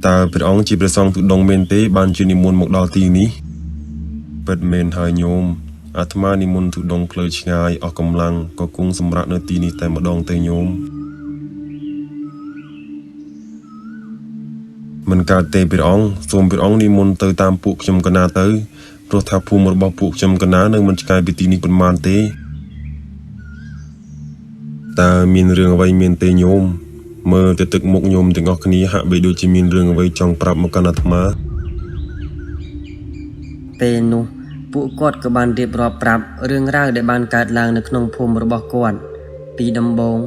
តើព្រះអង្គជាព្រះសង្ឃទុដងមែនទេបានជានិមន្តមកដល់ទីនេះពិតមែនហើយញោមអាត្មានិមន្តទុដងផ្លូវឆ្ងាយអស់កម្លាំងក៏គង់សម្រាប់នៅទីនេះតែម្ដងទេញោមមិនកើតទេព្រះអង្គសូមព្រះអង្គនិមន្តទៅតាមពួកខ្ញុំកណាទៅព្រោះថាភូមិរបស់ពួកខ្ញុំកណានៅមិនឆ្ងាយពីទីនេះប៉ុន្មានទេតើមានរឿងអ្វីមានទេញោមមើលទៅទឹកមុខញោមទាំងអស់គ្នាហាក់បីដូចជាមានរឿងអ្វីចង់ប្រាប់មកកាន់អាត្មាពេលនោះពួកគាត់ក៏បានរៀបរាប់ប្រាប់រឿងរ៉ាវដែលបានកើតឡើងនៅក្នុងភូមិរបស់គាត់ពីដំបូង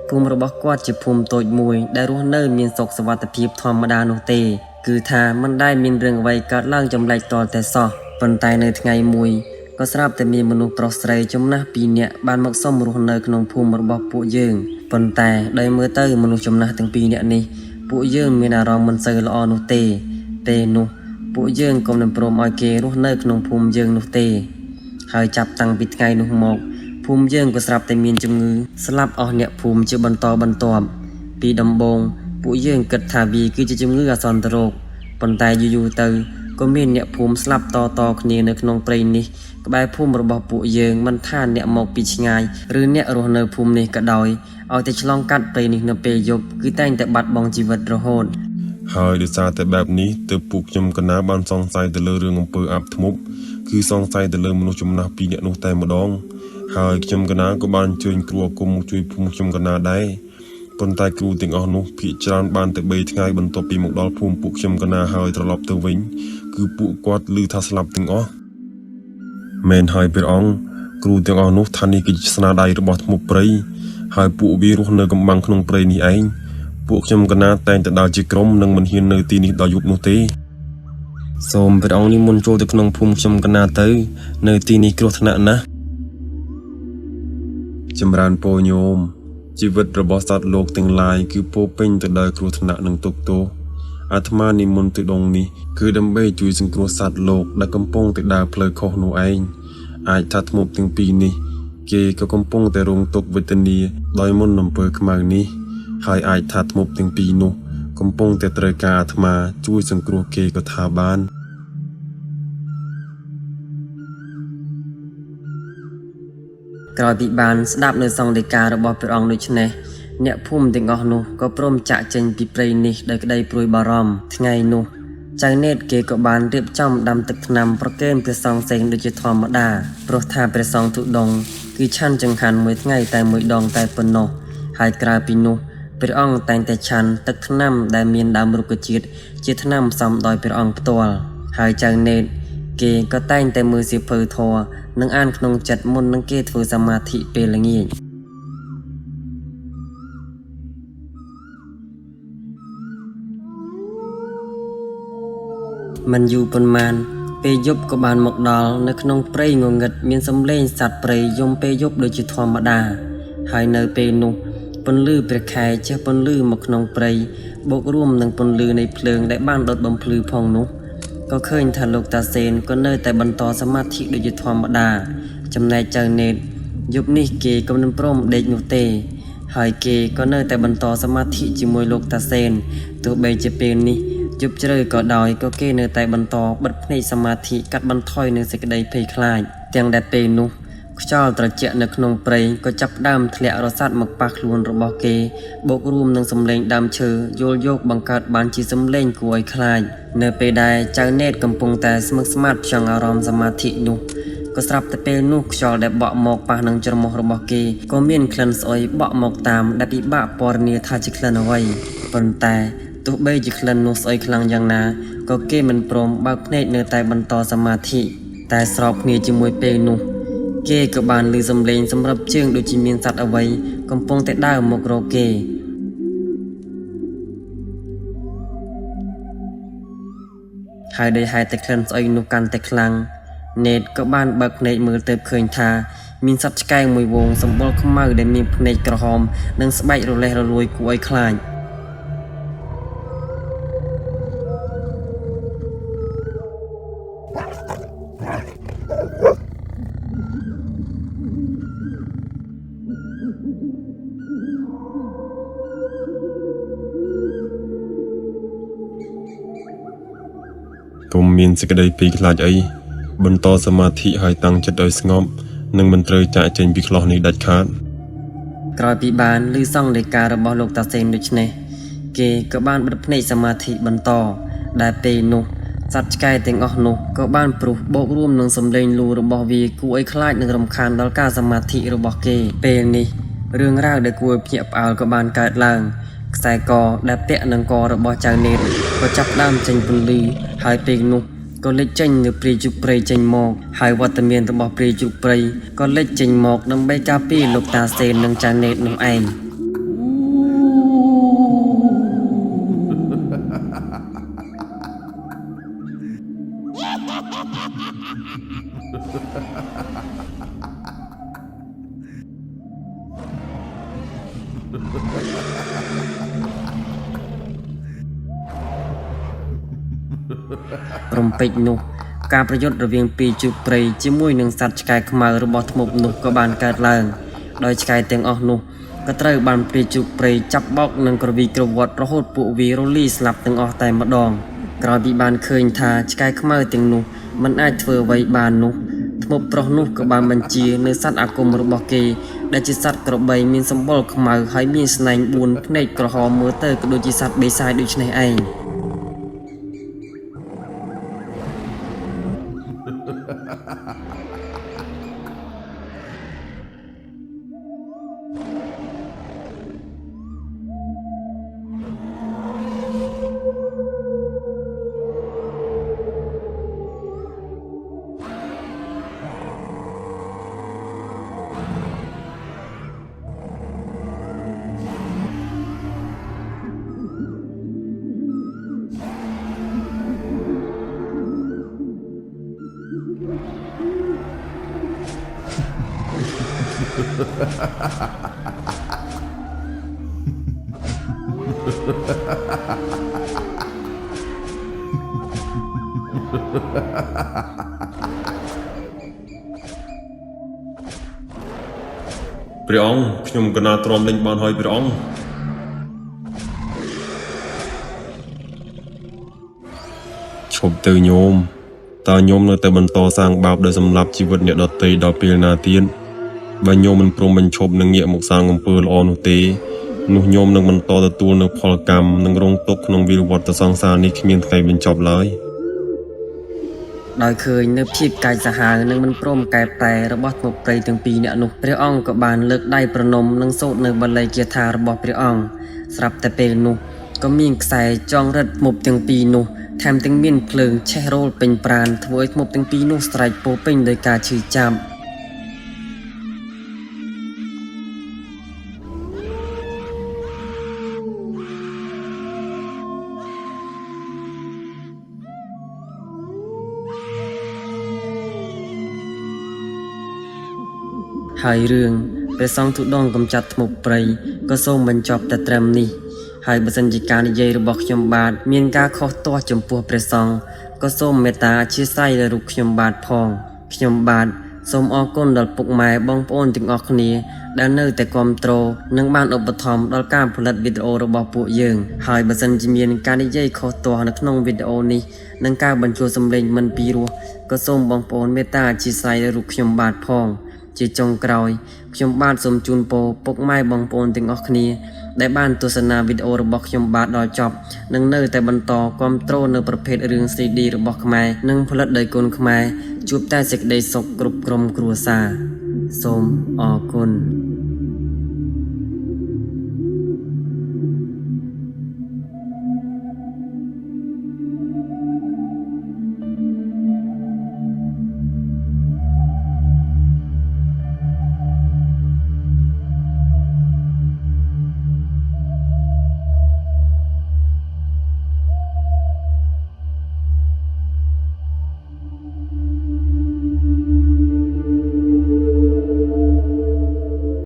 ភូមិរបស់គាត់ជាភូមិតូចមួយដែលរស់នៅមានសុខសុវត្ថិភាពធម្មតានោះទេគឺថាមិនដែលមានរឿងអ្វីកើតឡើងចម្លែកតតែសោះប៉ុន្តែនៅថ្ងៃមួយក៏ស្រាប់តែមានមនុស្សប្រុសស្រីចំណាស់2នាក់បានមកសុំរស់នៅក្នុងភូមិរបស់ពួកយើងប៉ុន្តែដោយមើលទៅមនុស្សចំណាស់ទាំង2នាក់នេះពួកយើងមានអារម្មណ៍មិនសូវល្អនោះទេពេលនោះពួកយើងក៏មិនព្រមឲ្យគេរស់នៅក្នុងភូមិយើងនោះទេហើយចាប់តាំងពីថ្ងៃនោះមកភូមិយើងក៏ស្រាប់តែមានជំងឺស្លាប់អស់អ្នកភូមិជាបន្តបន្ទាប់ពីដំបូងពួកយើងគិតថាវាគឺជាជំងឺអាសន្នរោគប៉ុន្តែយូរៗទៅក៏មានអ្នកភូមិស្លាប់តគ្នានៅក្នុងព្រៃនេះក្បែរភូមិរបស់ពួកយើងមិនថាអ្នកមកពីឆ្ងាយឬអ្នករស់នៅភូមិនេះក៏ដោយឲ្យតែឆ្លងកាត់ព្រៃនេះនៅពេលយប់គឺតែងតែបាត់បង់ជីវិតរហូតហើយដោយសារតែបែបនេះទើបពួកខ្ញុំកណាបានសង្ស័យទៅលើរឿងអំពើអាបធ្មប់គឺសង្ស័យទៅលើមនុស្សចំណាស់2នាក់នោះតែម្ដងហើយខ្ញុំកណាក៏បានអញ្ជើញគ្រូអាគមមកជួយភូមិខ្ញុំកណាដែរប៉ុន្តែគ្រូទាំងអស់នោះភាគច្រើនបានតែ3ថ្ងៃបន្ទាប់ពីមកដល់ភូមិពួកខ្ញុំកណាហើយត្រឡប់ទៅវិញគឺពួកគាត់ឮថាស្លាប់ទាំងអស់មែនហើយព្រះអង្គគ្រូទាំងអស់នោះថានេះគឺជាស្នាដៃរបស់ធ្មប់ព្រៃហើយពួកវារស់នៅកំបាំងក្នុងព្រៃនេះឯងពួកខ្ញុំកណាតែងតែដើរជាក្រុមនិងមិនហ៊ាននៅទីនេះដល់យប់នោះទេសូមព្រះអង្គនិមន្តចូលទៅក្នុងភូមិខ្ញុំកណាទៅនៅទីនេះគ្រោះថ្នាក់ណាស់ចម្រើនពរញោមជីវិតរបស់សត្វលោកទាំងឡាយគឺពោពេញទៅដោយគ្រោះថ្នាក់និងទុក្ខទោសអាត្មានិមន្តទៅដងនេះគឺដើម្បីជួយសង្គ្រោះសត្វលោកដែលកំពុងតែដើរផ្លូវខុសនោះឯងអាចថាធ្មប់ទាំងពីរនេះគេក៏កំពុងតែរងទុក្ខវេទនាដោយមុនអំពើខ្មៅនេះហើយអាចថាធ្មប់ទាំងពីរនោះកំពុងតែត្រូវការអាត្មាជួយសង្គ្រោះគេក៏ថាបានក្រោយពីបានស្ដាប់នៅសង្ឃដីការបស់ព្រះអង្គដូច្នេះអ្នកភូមិទាំងអស់នោះក៏ព្រមចាក់ចេញពីព្រៃនេះដោយក្តីព្រួយបារម្ភថ្ងៃនោះចៅនេតគេក៏បានរៀបចំដាំទឹកថ្នាំប្រគេនព្រះសង្ឃសេងដូចជាធម្មតាព្រោះថាព្រះសង្ឃទុដងគឺឆាន់ចង្ហាន់មួយថ្ងៃតែមួយដងតែប៉ុណ្ណោះហើយក្រៅពីនោះព្រះអង្គតែងតែឆាន់ទឹកថ្នាំដែលមានដើមរុក្ខជាតិជាថ្នាំផ្សំដោយព្រះអង្គផ្ទាល់ហើយចៅនេតគេក៏តែងតែមើលសៀវភៅធម៌និងអានក្នុងចិត្តមុននឹងគេធ្វើសមាធិពេលល្ងាចមិនយូរប៉ុន្មានពេលយប់ក៏បានមកដល់នៅក្នុងព្រៃងងឹតមានសំឡេងសត្វព្រៃយំពេលយប់ដូចជាធម្មតាហើយនៅពេលនោះពន្លឺព្រះខែចេះពន្លឺមកក្នុងព្រៃបូករួមនឹងពន្លឺនៃភ្លើងដែលបានដុតបំភ្លឺផងនោះក៏ឃើញថាលោកតាសេនក៏នៅតែបន្តសមាធិដូចជាធម្មតាចំណែកចៅនេតយប់នេះគេក៏មិនព្រមដេកនោះទេ ហើយគេក៏នៅតែបន្តសមាធិជាមួយលោកតាសេនទោះបីជាពេលនេះយប់ជ្រៅក៏ដោយក៏គេនៅតែបន្តបិទភ្នែកសមាធិកាត់បន្ថយនូវសេចក្តីភ័យខ្លាចទាំងដែលពេលនោះខ្យល់ត្រជាក់នៅក្នុងព្រៃក៏ចាប់ផ្ដើមធ្លាក់រសាត់មកប៉ះខ្លួនរបស់គេបូករួមនឹងសំឡេងដើមឈើយល់យកបង្កើតបានជាសំឡេងគួរឲ្យខ្លាចនៅពេលដែលចៅណេតកំពុងតែស្មឹកស្មាតចង់អារម្មណ៍សមាធិនោះក៏ស្រាប់តែពេលនោះខ្យល់ដែលបក់មកប៉ះនឹងច្រមុះរបស់គេក៏មានក្លិនស្អុយបក់មកតាមដែលពិបាកពណ៌នាថាជាក្លិនអ្វីប៉ុន្តែទោះបីជាក្លិននោះស្អុយខ្លាំងយ៉ាងណាក៏គេមិនព្រមបើកភ្នែកនៅតែបន្តសមាធិតែស្របគ្នាជាមួយពេលនោះគេក៏បានឮសំឡេងសម្រាប់ជើងដូចជាមានសត្វអ្វីកំពុងតែដើរមករកគេហើយដោយហេតុតែក្លិនស្អុយនោះកាន់តែខ្លាំងណេតក៏បានបើកភ្នែកមើលទៅឃើញថាមានសត្វឆ្កែមួយហ្វូងសម្បុរខ្មៅដែលមានភ្នែកក្រហមនិងស្បែករលេះរលួយគួរឲ្យខ្លាចកុំមានសេចក្តីភ័យខ្លាចអីបន្តសមាធិហើយតាំងចិត្តឲ្យស្ងប់និងមិនត្រូវចាកចេញពីខ្លោះនេះដាច់ខាតក្រោយពីបានឮសង្ឃដីការបស់លោកតាសេនដូច្នេះគេក៏បានបិទភ្នែកសមាធិបន្តដែលពេលនោះសត្វឆ្កែទាំងអស់នោះក៏បានព្រុសបូករួមនឹងសំឡេងលូរបស់វាគួរឲ្យខ្លាចនិងរំខានដល់ការសមាធិរបស់គេពេលនេះរឿងរ៉ាវដែលគួរឲ្យភ្ញាក់ផ្អើលក៏បានកើតឡើងខ្សែកដែលពាក់នឹងករបស់ចៅណេតក៏ចាប់ដើមចេញពន្លឺហើយពេលនោះក៏លេចចេញនៅព្រាយជុកព្រៃចេញមកហើយវត្តមានរបស់ព្រាយជុកព្រៃក៏លេចចេញមកដើម្បីការពារលោកតាសេននិងចៅណេតនោះឯងរំពេចនោះការប្រយុទ្ធរវាងពីរជុកព្រៃជាមួយនឹងសត្វឆ្កែខ្មៅរបស់ធ្មប់នោះក៏បានកើតឡើងដោយឆ្កែទាំងអស់នោះក៏ត្រូវបានព្រាយជុកព្រៃចាប់បោកនិងក្រវីក្រវត្តរហូតពួកវារលីស្លាប់ទាំងអស់តែម្ដងក្រោយពីបានឃើញថាឆ្កែខ្មៅទាំងនោះមិនអាចធ្វើអ្វីបាននោះធ្មប់ប្រុសនោះក៏បានបញ្ជានៅសត្វអាគមរបស់គេដែលជាសត្វក្របីមានសម្បុរខ្មៅហើយមានស្នែង4ភ្នែកក្រហមមើលទៅក៏ដូចជាសត្វបេសាយដូចនេះឯងព្រះអង្គខ្ញុំកណាទ្រាំលេងបានហើយព្រះអង្គឈប់ទៅញោមតើញោមនៅតែបន្តសាងបាបដោយសម្លាប់ជីវិតអ្នកដទៃដល់ពេលណាទៀតបើញោមមិនព្រមបញ្ឈប់នឹងងាកមកសាងអំពើល្អនោះទេនោះញោមនឹងបន្តទទួលនៅផលកម្មនិងរងទុក្ខក្នុងវិវត្តសង្សារនេះគ្មានថ្ងៃបញ្ចប់ឡើយដោយឃើញនៅភាពកាចសាហាវនិងមិនព្រមកែប្រែរបស់ធ្មប់ព្រៃទាំងពីរនាក់នោះព្រះអង្គក៏បានលើកដៃប្រណម្យនិងសូត្រនៅបាលីគាថារបស់ព្រះអង្គស្រាប់តែពេលនោះក៏មានខ្សែចងរឹតធ្មប់ទាំងពីរនោះថែមទាំងមានភ្លើងឆេះរោលពេញប្រាណធ្វើឲ្យធ្មប់ទាំងពីរនោះស្រែកពោពេញដោយការឈឺចាប់ហើយរឿងព្រះសង្ឃទុដងកំចាត់ធ្មប់ព្រៃក៏សូមបញ្ចប់តែត្រឹមនេះហើយបើសិនជាការនិយាយរបស់ខ្ញុំបាទមានការខុសទាស់ចំពោះព្រះសង្ឃក៏សូមមេត្តាអធ្យាស្រ័យលើរូបខ្ញុំបាទផងខ្ញុំបាទ សូមអរគុណដល់ពុកម៉ែបងប្អូនទាំងអស់គ្នាដែលនៅតែគាំទ្រនិងបានឧបត្ថម្ភដល់ការផលិតវីដេអូរបស់ពួកយើងហើយបើសិនជាមានការនិយាយខុសទាស់នៅក្នុងវីដេអូនេះនិងការបញ្ចូលសំឡេងមិនពីរោះក៏សូមបងប្អូនមេត្តាអធិស្ឋានលើរូបខ្ញុំបាទផងជាចុងក្រោយខ្ញុំបាទសូមជូនពរពុកម៉ែបងប្អូនទាំងអស់គ្នាដែលបានទស្សនាវីដេអូរបស់ខ្ញុំបាទដល់ចប់និងនៅតែបន្តគាំទ្រនៅប្រភេទរឿង 3D របស់ខ្មែរនិងផលិតដោយកូនខ្មែរជួបតែសេចក្តីសុខគ្រប់ក្រុមគ្រួសារសូមអរគុណ